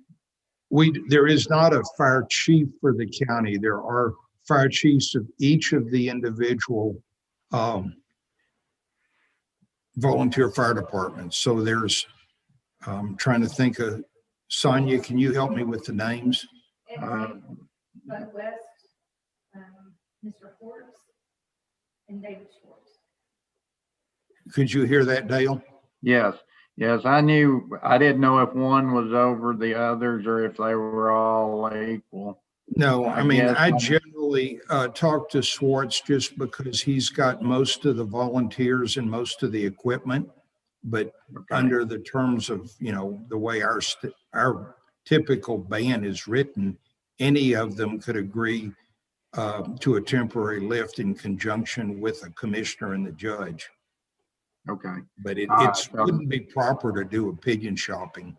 There is not a fire chief for the county. There are fire chiefs of each of the individual volunteer fire departments. So there's, trying to think of, Sonia, can you help me with the names? Bud West, Mr. Forbes, and David Schwartz. Could you hear that, Dale? Yes, I didn't know if one was over the others or if they were all equal. No, I mean, guess I generally talk to Schwartz just because he's got most of the volunteers and most of the equipment. But Okay. under the terms of, the way our typical ban is written, any of them could agree to a temporary lift in conjunction with a commissioner and the judge. Okay. But it All right, it's wouldn't be proper to do opinion shopping.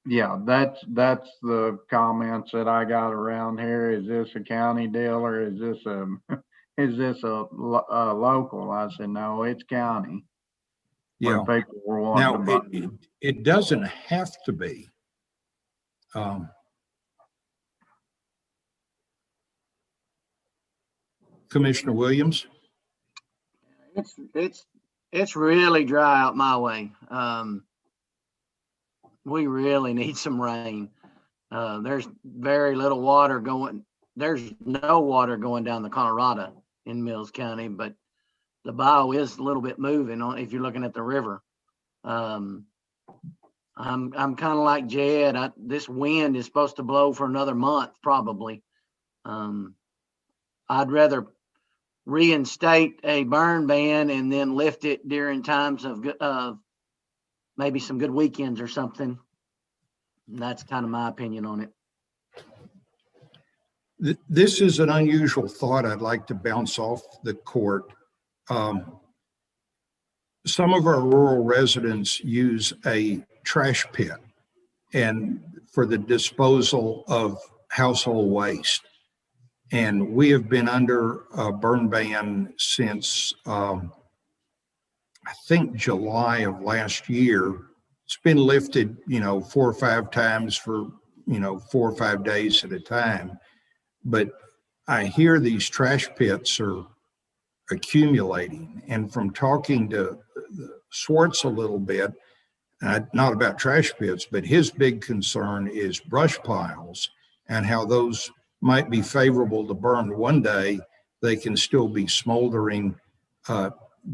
Yeah, that's the comments that I got around here. Is this a county deal or is this a local? I said, no, it's county. Yeah. When people were wanting Now, to buy. it doesn't have to be. Commissioner Williams? It's really dry out my way. We really need some rain. There's very little water going. There's no water going down the Colorado in Mills County, but the bayou is a little bit moving on if you're looking at the river. I'm kind of like Jed. This wind is supposed to blow for another month, probably. I'd rather reinstate a burn ban and then lift it during times of maybe some good weekends or something. And that's kind of my opinion on it. This is an unusual thought I'd like to bounce off the court. Some of our rural residents use a trash pit and for the disposal of household waste. And we have been under a burn ban since, I think, July of last year. It's been lifted, 4 or 5 times for, 4 or 5 days at a time. But I hear these trash pits are accumulating. And from talking to Schwartz a little bit, not about trash pits, but his big concern is brush piles and how those might be favorable to burn one day, they can still be smoldering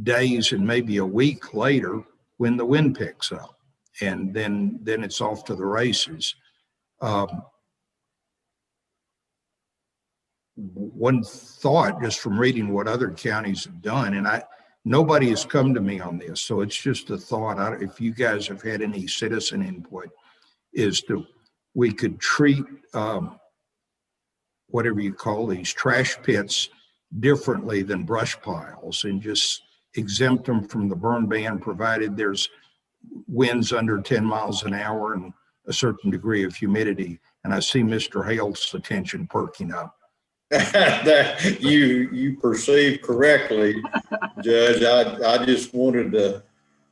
days and maybe a week later when the wind picks up. And then it's off to the races. One thought, just from reading what other counties have done, and nobody has come to me on this, so it's just a thought. If you guys have had any citizen input, we could treat whatever you call these trash pits differently than brush piles and just exempt them from the burn ban, provided there's winds under 10 miles an hour and a certain degree of humidity. And I see Mr. Hale's attention perking up. You perceive correctly, Judge. I just wanted to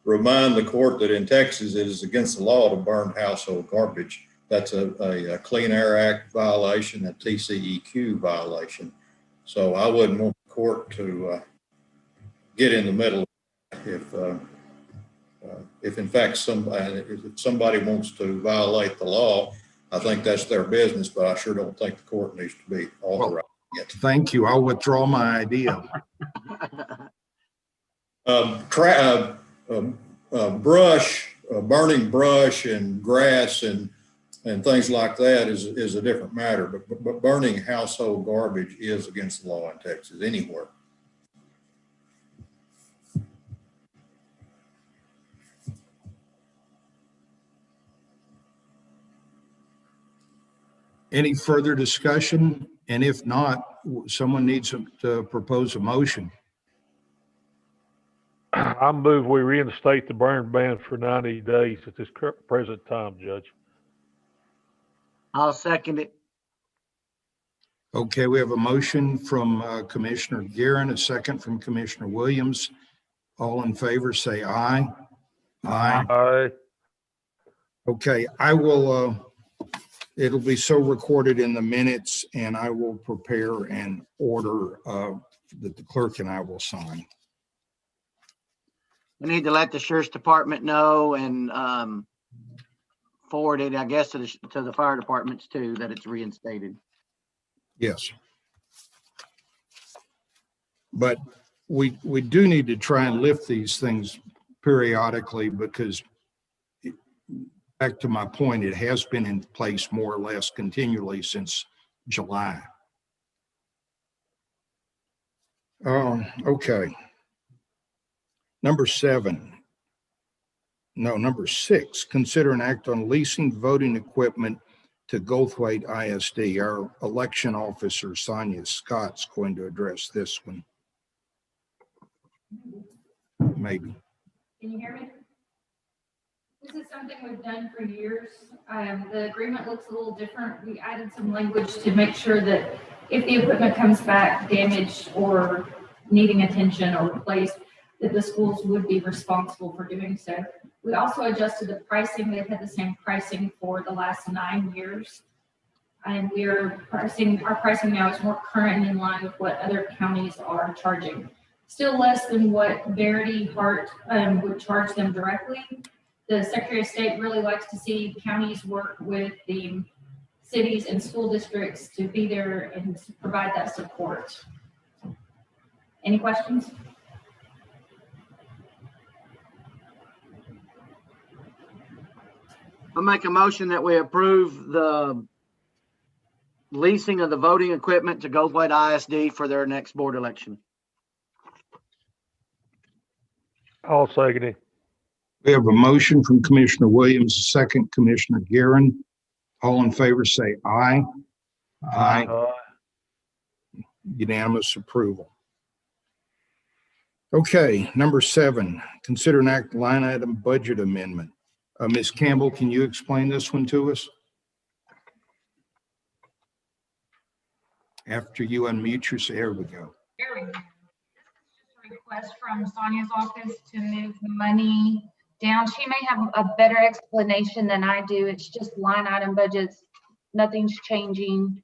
remind the court that in Texas, it is against the law to burn household garbage. That's a Clean Air Act violation, a TCEQ violation. So I wouldn't want the court to get in the middle if in fact if somebody wants to violate the law. I think that's their business, but I sure don't think the court needs to be authorizing it. Thank you. I'll withdraw my idea. Brush, burning brush and grass and things like that is a different matter, but burning household garbage is against the law in Texas anywhere. Any further discussion? And if not, someone needs to propose a motion. I move we reinstate the burn ban for 90 days at this present time, Judge. I'll second it. Okay, we have a motion from Commissioner Guerin, a second from Commissioner Williams. All in favor, say aye. Aye. Okay, I will, it'll be so recorded in the minutes, and I will prepare an order that the clerk and I will sign. We need to let the sheriff's department know and forward it, I guess, to the fire departments too, that it's reinstated. Yes. But we do need to try and lift these things periodically, because back to my point, it has been in place more or less continually since July. Okay. Number 6, consider an act on leasing voting equipment to Goldthwaite ISD. Our election officer, Sonia Scott's going to address this one. Maybe. Can you hear me? This is something we've done for years. The agreement looks a little different. We added some language to make sure that if the equipment comes back damaged or needing attention or replaced, that the schools would be responsible for doing so. We also adjusted the pricing. They've had the same pricing for the last 9 years. And our pricing now is more current and in line with what other counties are charging. Still less than what Verity Hart would charge them directly. The Secretary of State really likes to see counties work with the cities and school districts to be there and provide that support. Any questions? I'll make a motion that we approve the leasing of the voting equipment to Goldthwaite ISD for their next board election. I'll second it. We have a motion from Commissioner Williams, a second Commissioner Guerin. All in favor, say aye. Aye. Unanimous approval. Okay, number 7, consider an act line item budget amendment. Ms. Campbell, can you explain this one to us? After you unmute yourself, there we go. There we go. Just a request from Sonia's office to move the money down. She may have a better explanation than I do. It's just line item budgets. Nothing's changing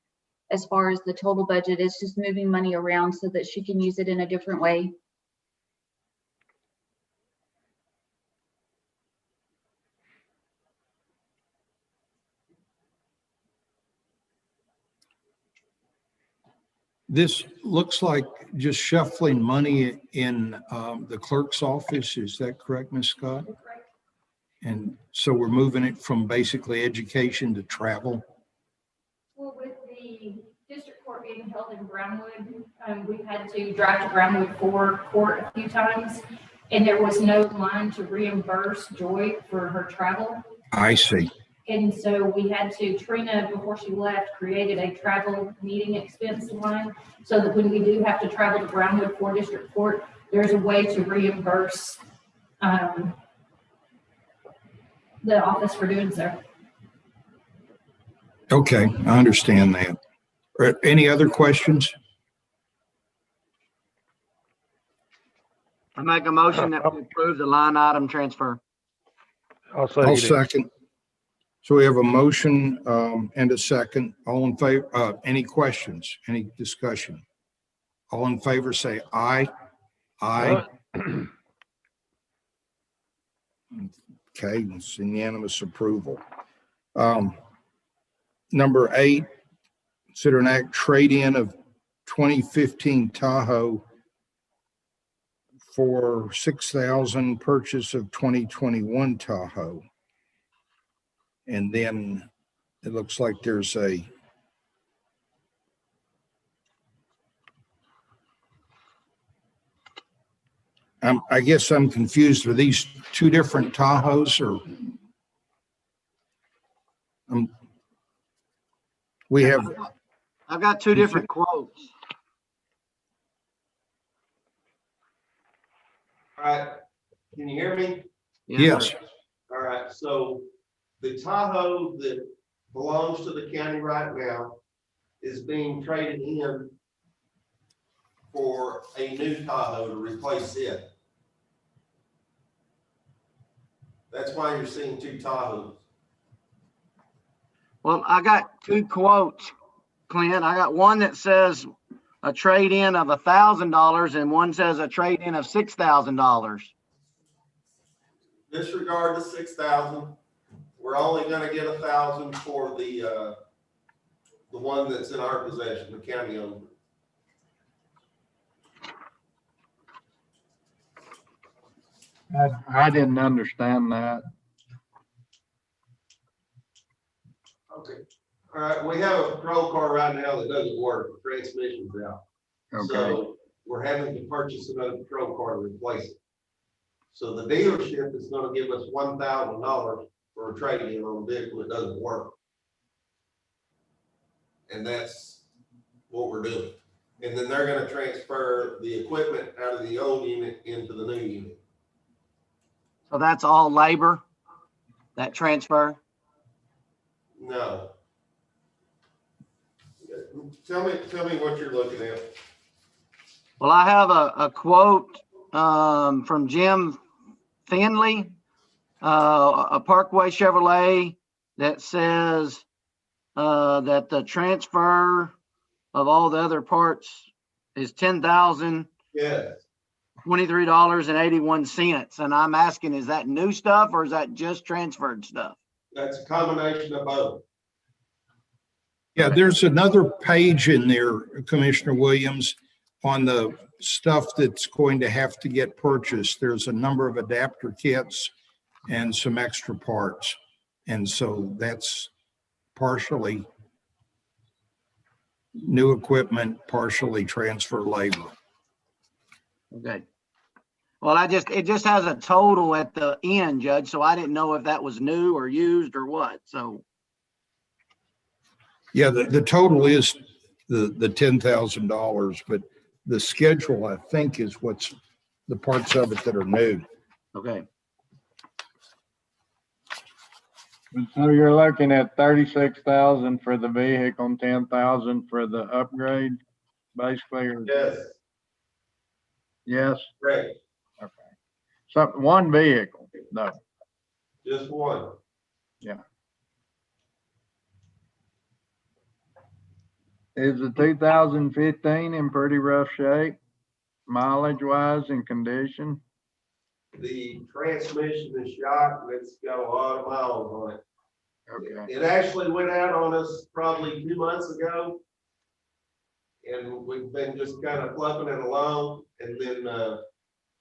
as far as the total budget. It's just moving money around so that she can use it in a different way. This looks like just shuffling money in the clerk's office. Is that correct, Ms. Scott? Correct. And so we're moving it from basically education to travel? Well, with the district court being held in Brownwood, we've had to drive to Brownwood for court a few times, and there was no line to reimburse Joy for her travel. I see. And so we had to, Trina, before she left, created a travel meeting expense line so that when we do have to travel to Brownwood for district court, there's a way to reimburse the office for doing so. Okay, I understand that. Any other questions? I make a motion that we approve the line item transfer. I'll second I'll it. second. So we have a motion and a second. All in favor? Any questions? Any discussion? All in favor, say aye. Aye. Okay, it's unanimous approval. Number 8, consider an act trade-in of 2015 Tahoe for 6,000 purchase of 2021 Tahoe. And then it looks like there's a I guess I'm confused. Are these two different Tahoes or? We have, I've got two different quotes. All right, can you hear me? yes, sir. All right, so the Tahoe that belongs to the county right now is being traded in for a new Tahoe to replace it. That's why you're seeing two Tahoes. Well, I got two quotes, Clint. I got one that says a trade-in of $1,000 and one says a trade-in of $6,000. Disregard the 6,000. We're only gonna get 1,000 for the one that's in our possession, the county owned. I didn't understand that. Okay. All right, we have a patrol car right now that doesn't work, the transmission's out. Okay, So we're having to purchase another patrol car to replace it. So the dealership is gonna give us $1,000 for a trade-in on a vehicle that doesn't work. And that's what we're doing. And then they're gonna transfer the equipment out of the old unit into the new unit. So that's all labor, that transfer? No. Tell me what you're looking at. Well, I have a quote from Jim Finley, a Parkway Chevrolet, that says that the transfer of all the other parts is $10,023.81. Yes, And I'm asking, is that new stuff or is that just transferred stuff? that's a combination of both. yeah, there's another page in there, Commissioner Williams, on the stuff that's going to have to get purchased. There's a number of adapter kits and some extra parts. And so that's partially new equipment, partially transfer labor. Okay. Well, it just has a total at the end, Judge, so I didn't know if that was new or used or what, so. Yeah, the total is the $10,000, but the schedule, I think, is what's the parts of it that are new. Okay. so you're looking at 36,000 for the vehicle and 10,000 for the upgrade, basically, or? Yes, Yes, great, okay. So one vehicle, no, just one. is the 2015 in pretty rough shape, mileage wise and condition? The transmission is shot and it's got a lot of miles on it. Okay, It actually went out on us probably 2 months ago. And we've been just kind of fluffing it along, and then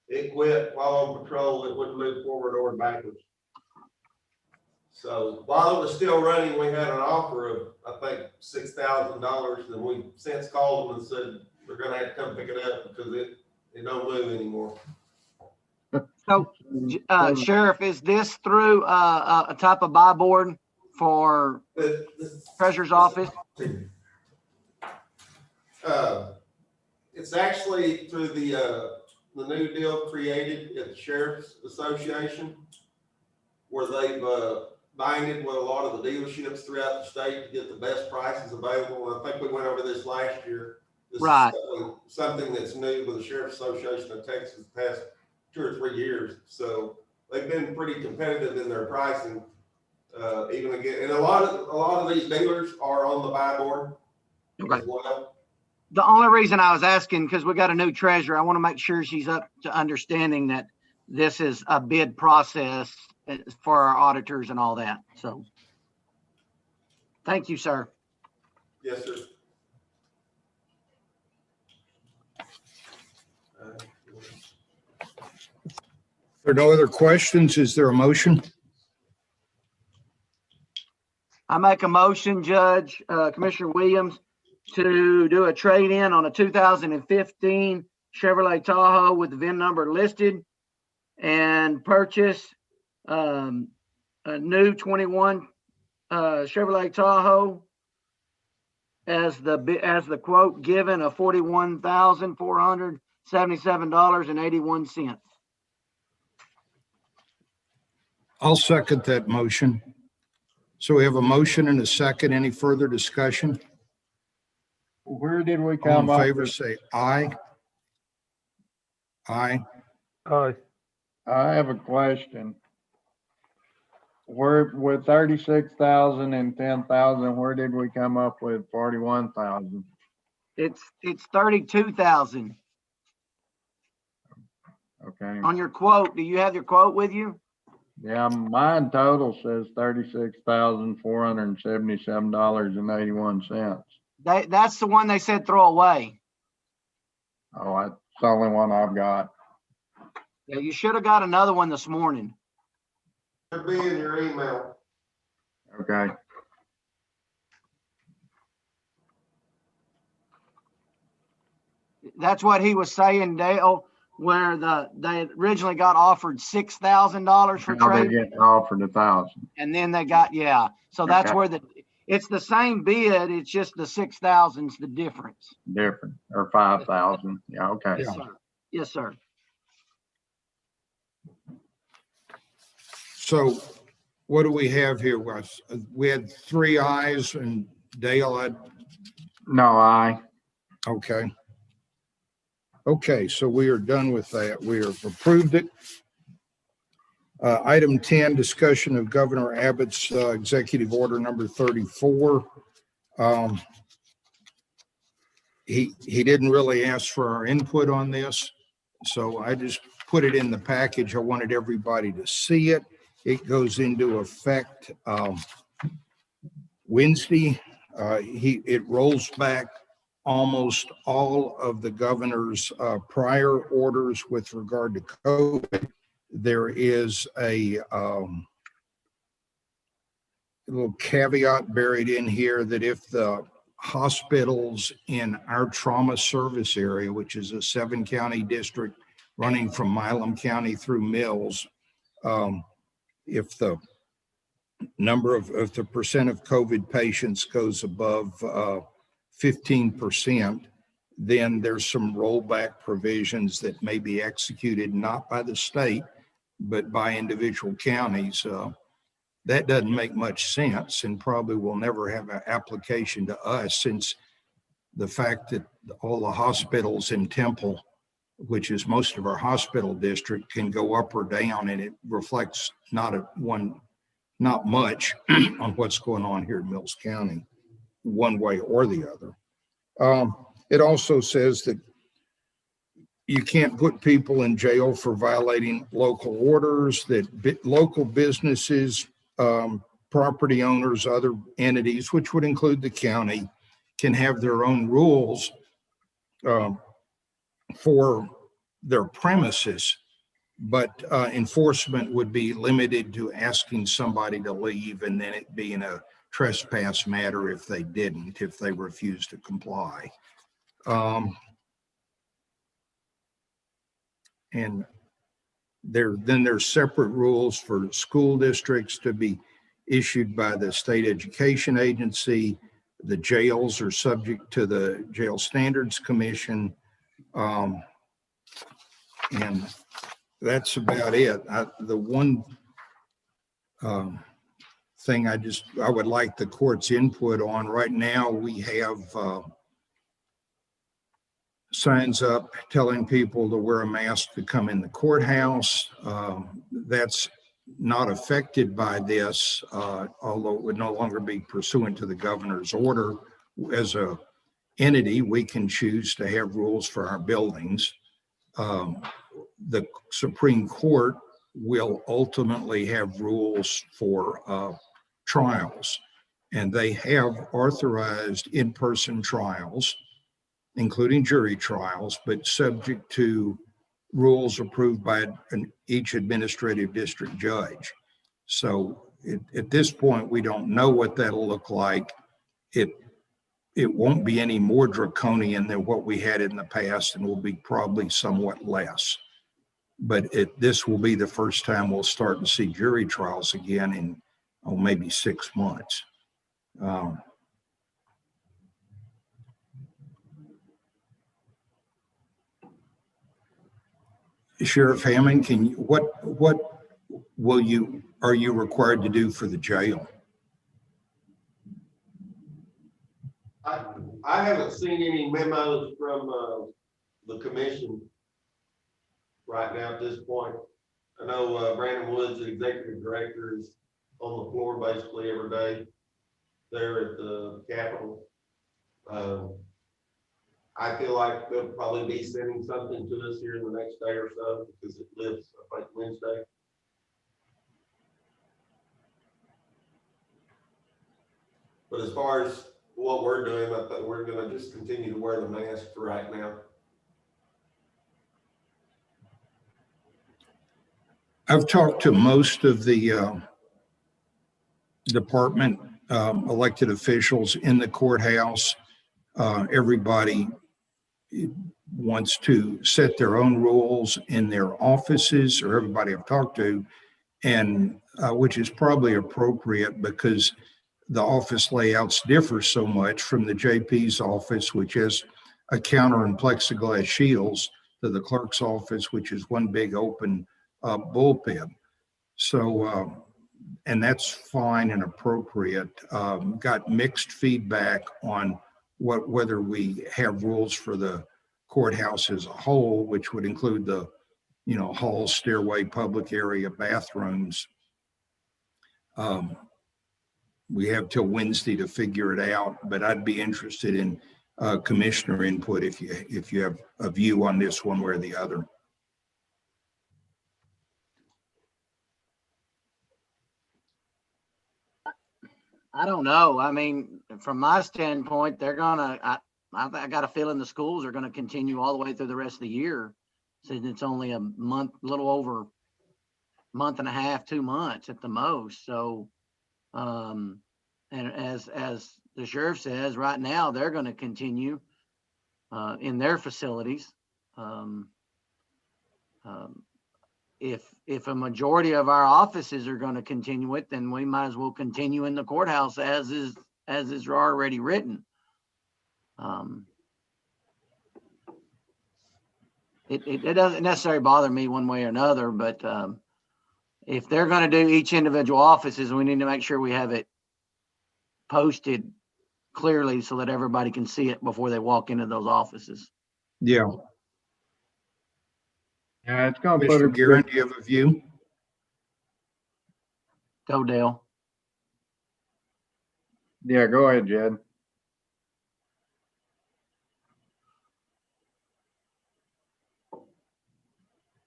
it quit while on patrol. It wouldn't move forward or backwards. So while it was still running, we had an offer of, I think, $6,000, and we since called them and said, we're gonna have to come pick it up because it don't move anymore. So, Sheriff, is this through a type of buy board for The Treasurer's Office? It's actually through the new deal created at the Sheriff's Association, where they've binded with a lot of the dealerships throughout the state to get the best prices available. I think we went over this last year. This Right. is something that's new with the Sheriff's Association of Texas the past 2 or 3 years. So they've been pretty competitive in their pricing. Even again, and a lot of these dealers are on the buy board as well. The only reason I was asking, because we got a new treasurer, I want to make sure she's up to understanding that this is a bid process for our auditors and all that. So thank you, sir. Yes, sir. If there are no other questions, is there a motion? I make a motion, Judge, Commissioner Williams, to do a trade-in on a 2015 Chevrolet Tahoe with the VIN number listed and purchase a new 21 Chevrolet Tahoe as the quote given of $41,477.81. I'll second that motion. So we have a motion and a second. Any further discussion? Where did we All come in up favor, with? say aye. Aye. Aye. I have a question. Where, with 36,000 and 10,000, where did we come up with 41,000? It's 32,000 Okay, on your quote. Do you have your quote with you? yeah, mine total says $36,477.81. That's the one they said throw away. Oh, that's the only one I've got. Yeah, you should have got another one this morning. Should be in your email. Okay, That's what he was saying, Dale, where they originally got offered $6,000 for now they trade, get offered 1,000. and then they got, yeah. So that's Okay. where it's the same bid, it's just the 6,000's the difference. Different, or 5,000. Yeah, okay. Yes, sir. Yes, sir. So what do we have here? We had 3 ayes and Dale had, No, okay. Okay, so we are done with that. We have approved it. Item 10, discussion of Governor Abbott's executive order number 34. He didn't really ask for our input on this, so I just put it in the package. I wanted everybody to see it. It goes into effect Wednesday. It rolls back almost all of the governor's prior orders with regard to COVID. There is a little caveat buried in here that if the hospitals in our trauma service area, which is a 7-county district running from Milam County through Mills, if the if the percent of COVID patients goes above 15%, then there's some rollback provisions that may be executed not by the state, but by individual counties. That doesn't make much sense and probably will never have an application to us, since the fact that all the hospitals in Temple, which is most of our hospital district, can go up or down, and it reflects not much on what's going on here in Mills County, one way or the other. It also says that you can't put people in jail for violating local orders, that local businesses, property owners, other entities, which would include the county, can have their own rules for their premises, but enforcement would be limited to asking somebody to leave and then it being a trespass matter if they refused to comply. And there's separate rules for school districts to be issued by the state education agency. The jails are subject to the Jail Standards Commission. And that's about it. The one thing I would like the court's input on right now, we have signs up telling people to wear a mask to come in the courthouse. That's not affected by this, although it would no longer be pursuant to the governor's order. As a entity, we can choose to have rules for our buildings. The Supreme Court will ultimately have rules for trials, and they have authorized in-person trials, including jury trials, but subject to rules approved by each administrative district judge. So at this point, we don't know what that'll look like. It won't be any more draconian than what we had in the past, and will be probably somewhat less. But this will be the first time we'll start to see jury trials again in maybe 6 months. Sheriff Hammond, what are you required to do for the jail? I haven't seen any memos from the commission right now at this point. I know Brandon Woods, the executive director, is on the floor basically every day there at the Capitol. I feel like they'll probably be sending something to us here in the next day or so, because it lives, I think, Wednesday. But as far as what we're doing, I think we're going to just continue to wear the mask for right now. I've talked to most of the department elected officials in the courthouse. Everybody wants to set their own rules in their offices, or everybody I've talked to, and which is probably appropriate, because the office layouts differ so much from the JP's office, which has a counter and plexiglass shields, to the clerk's office, which is one big open bullpen. So, and that's fine and appropriate. Got mixed feedback on whether we have rules for the courthouse as a whole, which would include the, hall, stairway, public area, bathrooms. We have till Wednesday to figure it out, but I'd be interested in commissioner input if you have a view on this one way or the other. I don't know. I mean, from my standpoint, they're I got a feeling the schools are gonna continue all the way through the rest of the year, since it's only a month, little over month and a half, 2 months at the most. So, and as the sheriff says, right now, they're gonna continue in their facilities. If a majority of our offices are going to continue it, then we might as well continue in the courthouse as is already written. It doesn't necessarily bother me one way or another, but if they're going to do each individual offices, we need to make sure we have it posted clearly so that everybody can see it before they walk into those offices. Yeah. Yeah, it's gonna put Mr. a Guerin, do you have a view? Go, Dale. Yeah, go ahead, Jed.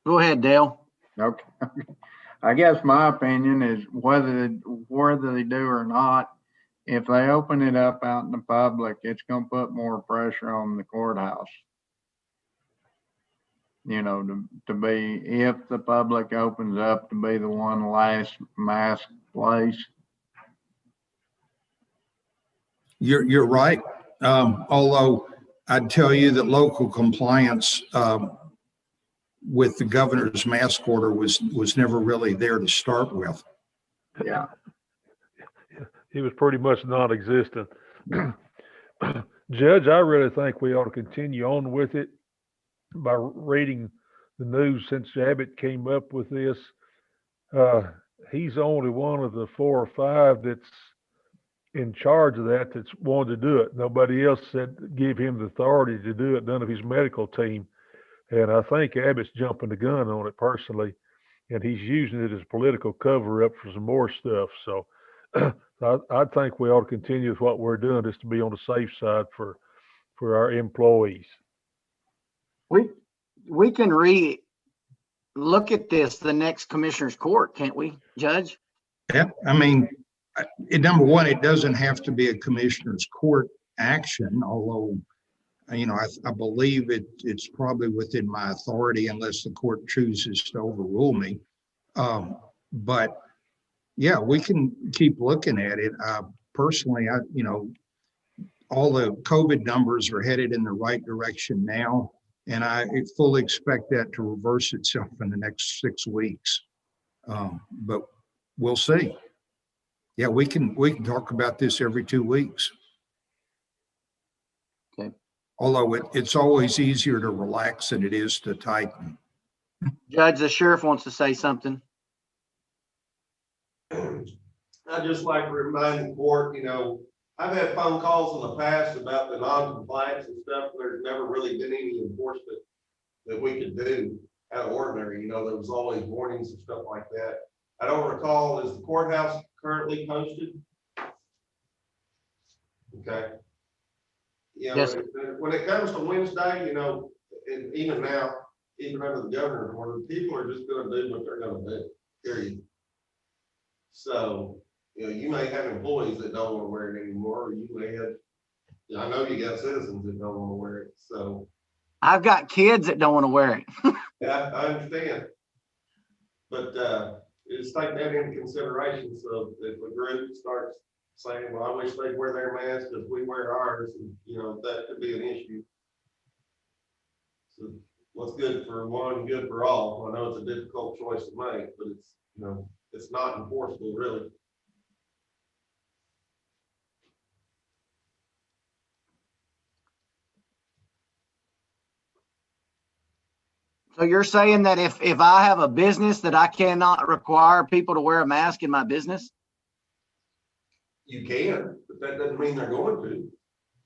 Go ahead, Dale. Okay. I guess my opinion is whether they do or not, if they open it up out in the public, it's gonna put more pressure on the courthouse. To be, if the public opens up, to be the one last mask place. You're right. Although I'd tell you that local compliance with the governor's mask order was never really there to start with. Yeah. He was pretty much non-existent. Judge, I really think we ought to continue on with it by reading the news since Abbott came up with this. He's only one of the 4 or 5 that's in charge of that's wanted to do it. Nobody else said give him the authority to do it, none of his medical team. And I think Abbott's jumping the gun on it personally, and he's using it as political cover-up for some more stuff. So I think we ought to continue with what we're doing just to be on the safe side for our employees. We can look at this, the next commissioner's court, can't we, Judge? Yeah, I mean, number one, it doesn't have to be a commissioner's court action, although I believe it's probably within my authority unless the court chooses to overrule me. But yeah, we can keep looking at it. Personally, all the COVID numbers are headed in the right direction now, and I fully expect that to reverse itself in the next 6 weeks. But we'll see. Yeah, we can talk about this every 2 weeks. Okay. Although it's always easier to relax than it is to tighten. Judge, the sheriff wants to say something. I'd just like to remind the court, I've had phone calls in the past about the non-compliance and stuff. There's never really been any enforcement that we could do out of ordinary. There was always warnings and stuff like that. I don't recall, is the courthouse currently posted? Okay. Yes. When it comes to Wednesday, and even now, even under the governor's order, people are just gonna do what they're gonna do, period. So, you may have employees that don't want to wear it anymore, or you may have, I know you got citizens that don't want to wear it, so. I've got kids that don't want to wear it. Yeah, I understand. But, just take that into consideration, so if a group starts saying, well, I wish they'd wear their mask because we wear ours, and, that could be an issue. So what's good for one, good for all. I know it's a difficult choice to make, but it's, it's not enforceable, really. So you're saying that if I have a business that I cannot require people to wear a mask in my business? You can, but that doesn't mean they're going to.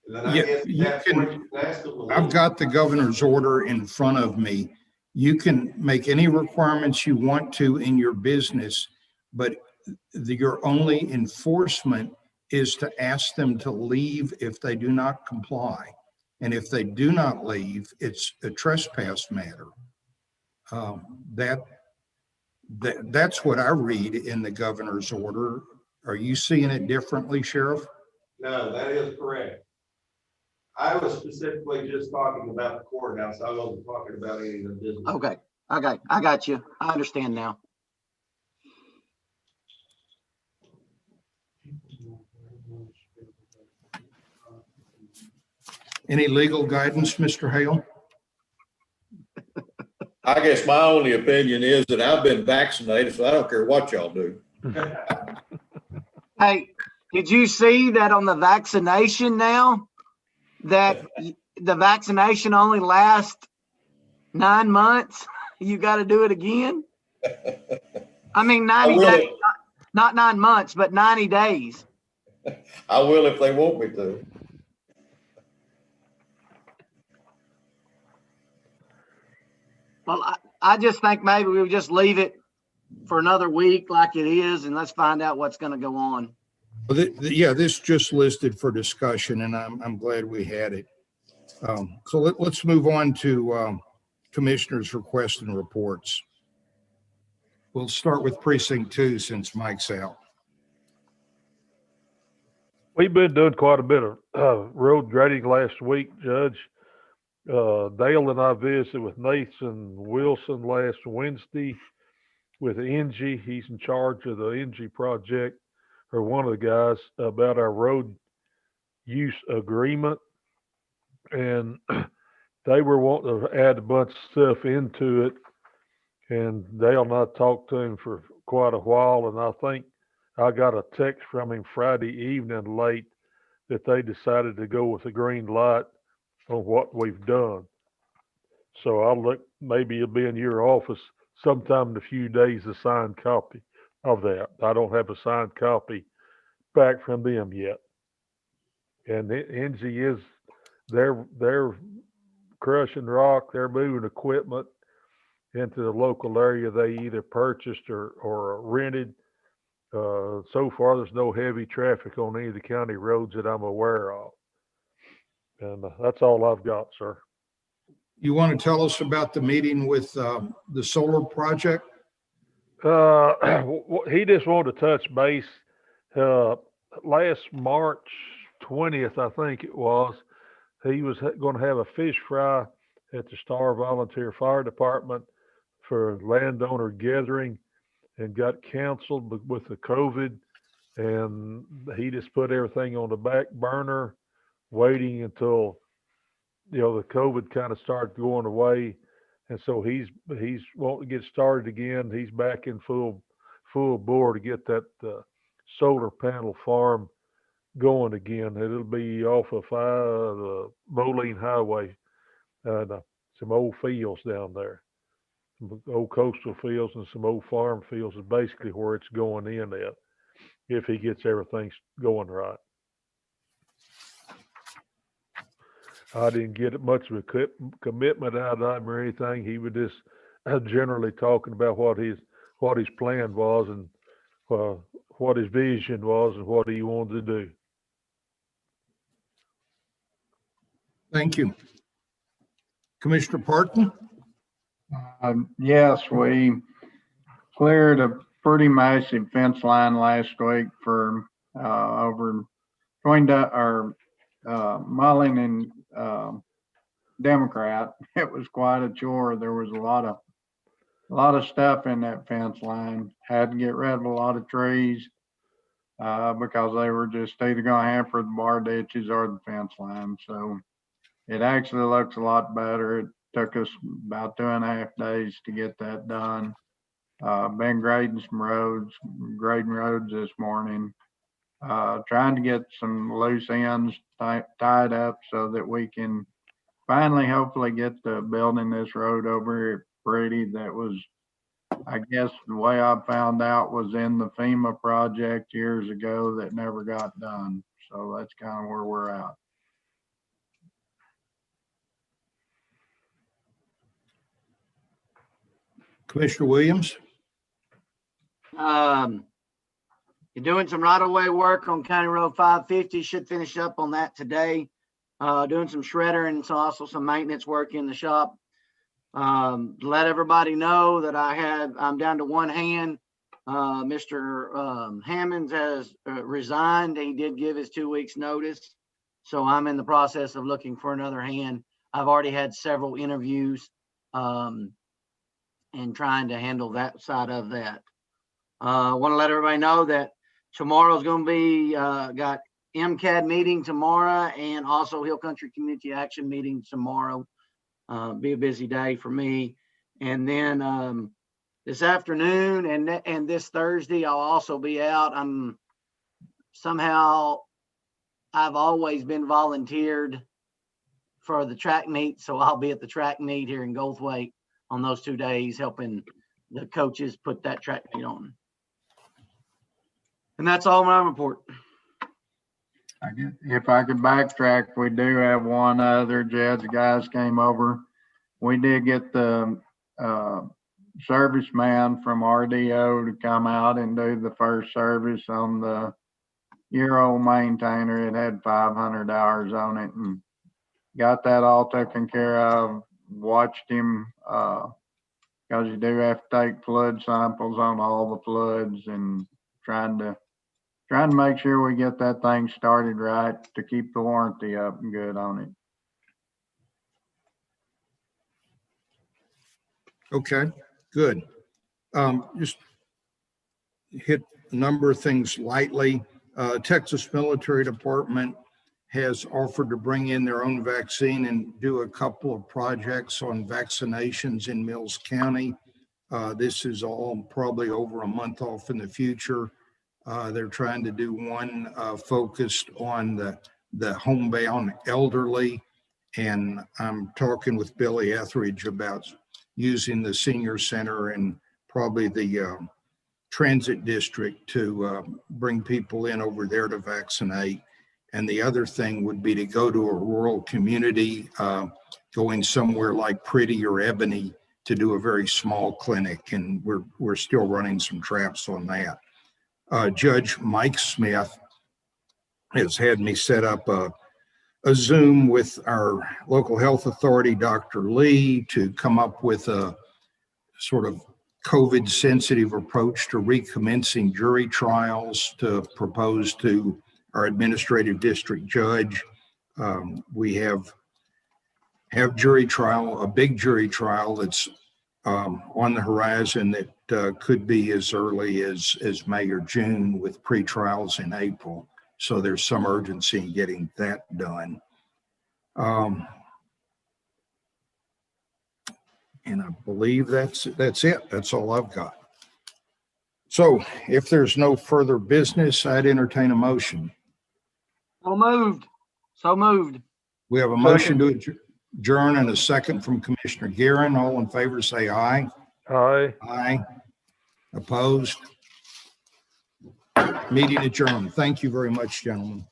And then I Yeah, guess you at that can- point, you can ask them to I've leave. got the governor's order in front of me. You can make any requirements you want to in your business, but your only enforcement is to ask them to leave if they do not comply. And if they do not leave, it's a trespass matter. That's what I read in the governor's order. Are you seeing it differently, Sheriff? No, that is correct. I was specifically just talking about the courthouse. I wasn't talking about any of the business. Okay. I got you. I understand now. Any legal guidance, Mr. Hale? I guess my only opinion is that I've been vaccinated, so I don't care what y'all do. Hey, did you see that on the vaccination now? That the vaccination only lasts 9 months? You got to do it again? I mean, 90 days, not 9 months, but 90 days. I will if they want me to. Well, I just think maybe we would just leave it for another week like it is, and let's find out what's going to go on. Well, yeah, this just listed for discussion, and I'm glad we had it. So let's move on to commissioners' requests and reports. We'll start with precinct 2 since Mike's out. We've been doing quite a bit of road grading last week, Judge. Dale and I visited with Nathan Wilson last Wednesday with NG. He's in charge of the NG project, or one of the guys, about our road use agreement. And they were wanting to add a bunch of stuff into it. And Dale and I talked to him for quite a while. And I think I got a text from him Friday evening late that they decided to go with a green light on what we've done. So I'll look, maybe it'll be in your office sometime in a few days, a signed copy of that. I don't have a signed copy back from them yet. And NG is, they're crushing rock, they're moving equipment into the local area they either purchased or rented. So far, there's no heavy traffic on any of the county roads that I'm aware of. And that's all I've got, sir. You want to tell us about the meeting with the solar project? He just wanted to touch base. Last March 20th, I think it was, he was going to have a fish fry at the Star Volunteer Fire Department for landowner gathering and got canceled with the COVID. And he just put everything on the back burner, waiting until, the COVID kind of started going away. And so he's wanting to get started again. He's back in full bore to get that solar panel farm going again. It'll be off of the Moline Highway, some old fields down there, some old coastal fields and some old farm fields is basically where it's going in at, if he gets everything going right. I didn't get much of a commitment out of him or anything. He was just generally talking about what his plan was and what his vision was and what he wanted to do. Thank you. Commissioner Parton? Yes, we cleared a pretty massive fence line last week for over between our Mullen and Democrat. It was quite a chore. There was a lot of stuff in that fence line. Had to get rid of a lot of trees because they were just either going to hamper the bar ditches or the fence line. So it actually looks a lot better. It took us about 2.5 days to get that done. Been grading roads this morning. Trying to get some loose ends tied up so that we can finally hopefully get the building this road over here pretty. That was, I guess the way I found out, was in the FEMA project years ago that never got done. So that's kind of where we're at. Commissioner Williams? You're doing some right-of-way work on County Road 550. Should finish up on that today. Doing some shredder and also some maintenance work in the shop. Let everybody know that I'm down to one hand. Mr. Hammonds has resigned. He did give his 2 weeks notice. So I'm in the process of looking for another hand. I've already had several interviews and trying to handle that side of that. I want to let everybody know that tomorrow's going to be got MCAD meeting tomorrow and also Hill Country Community Action meeting tomorrow. Be a busy day for me. And then this afternoon and this Thursday, I'll also be out. I've always been volunteered for the track meet, so I'll be at the track meet here in Goldthwaite on those 2 days, helping the coaches put that track meet on. And that's all my report. If I could backtrack, we do have one other. Jed's guys came over. We did get the serviceman from RDO to come out and do the first service on the year-old maintainer. It had 500 hours on it, and got that all taken care of. Watched him because you do have to take flood samples on all the floods, and trying to make sure we get that thing started right to keep the warranty up and good on it. Okay, good. Just hit a number of things lightly. Texas Military Department has offered to bring in their own vaccine and do a couple of projects on vaccinations in Mills County. This is all probably over a month off in the future. They're trying to do one focused on the homebound elderly. And I'm talking with Billy Etheridge about using the senior center and probably the transit district to bring people in over there to vaccinate. And the other thing would be to go to a rural community, going somewhere like Pretty or Ebony to do a very small clinic. And we're still running some traps on that. Judge Mike Smith has had me set up a Zoom with our local health authority, Dr. Lee, to come up with a sort of COVID sensitive approach to recommencing jury trials, to propose to our administrative district judge We have jury trial, a big jury trial that's on the horizon that could be as early as May or June, with pre-trials in April. So there's some urgency in getting that done. And I believe that's it. That's all I've got. So if there's no further business, I'd entertain a motion. So moved. So moved. We have a motion to adjourn and a second from Commissioner Guerin. All in favor, say aye. Aye. Aye. Opposed? Meeting adjourned. Thank you very much, gentlemen.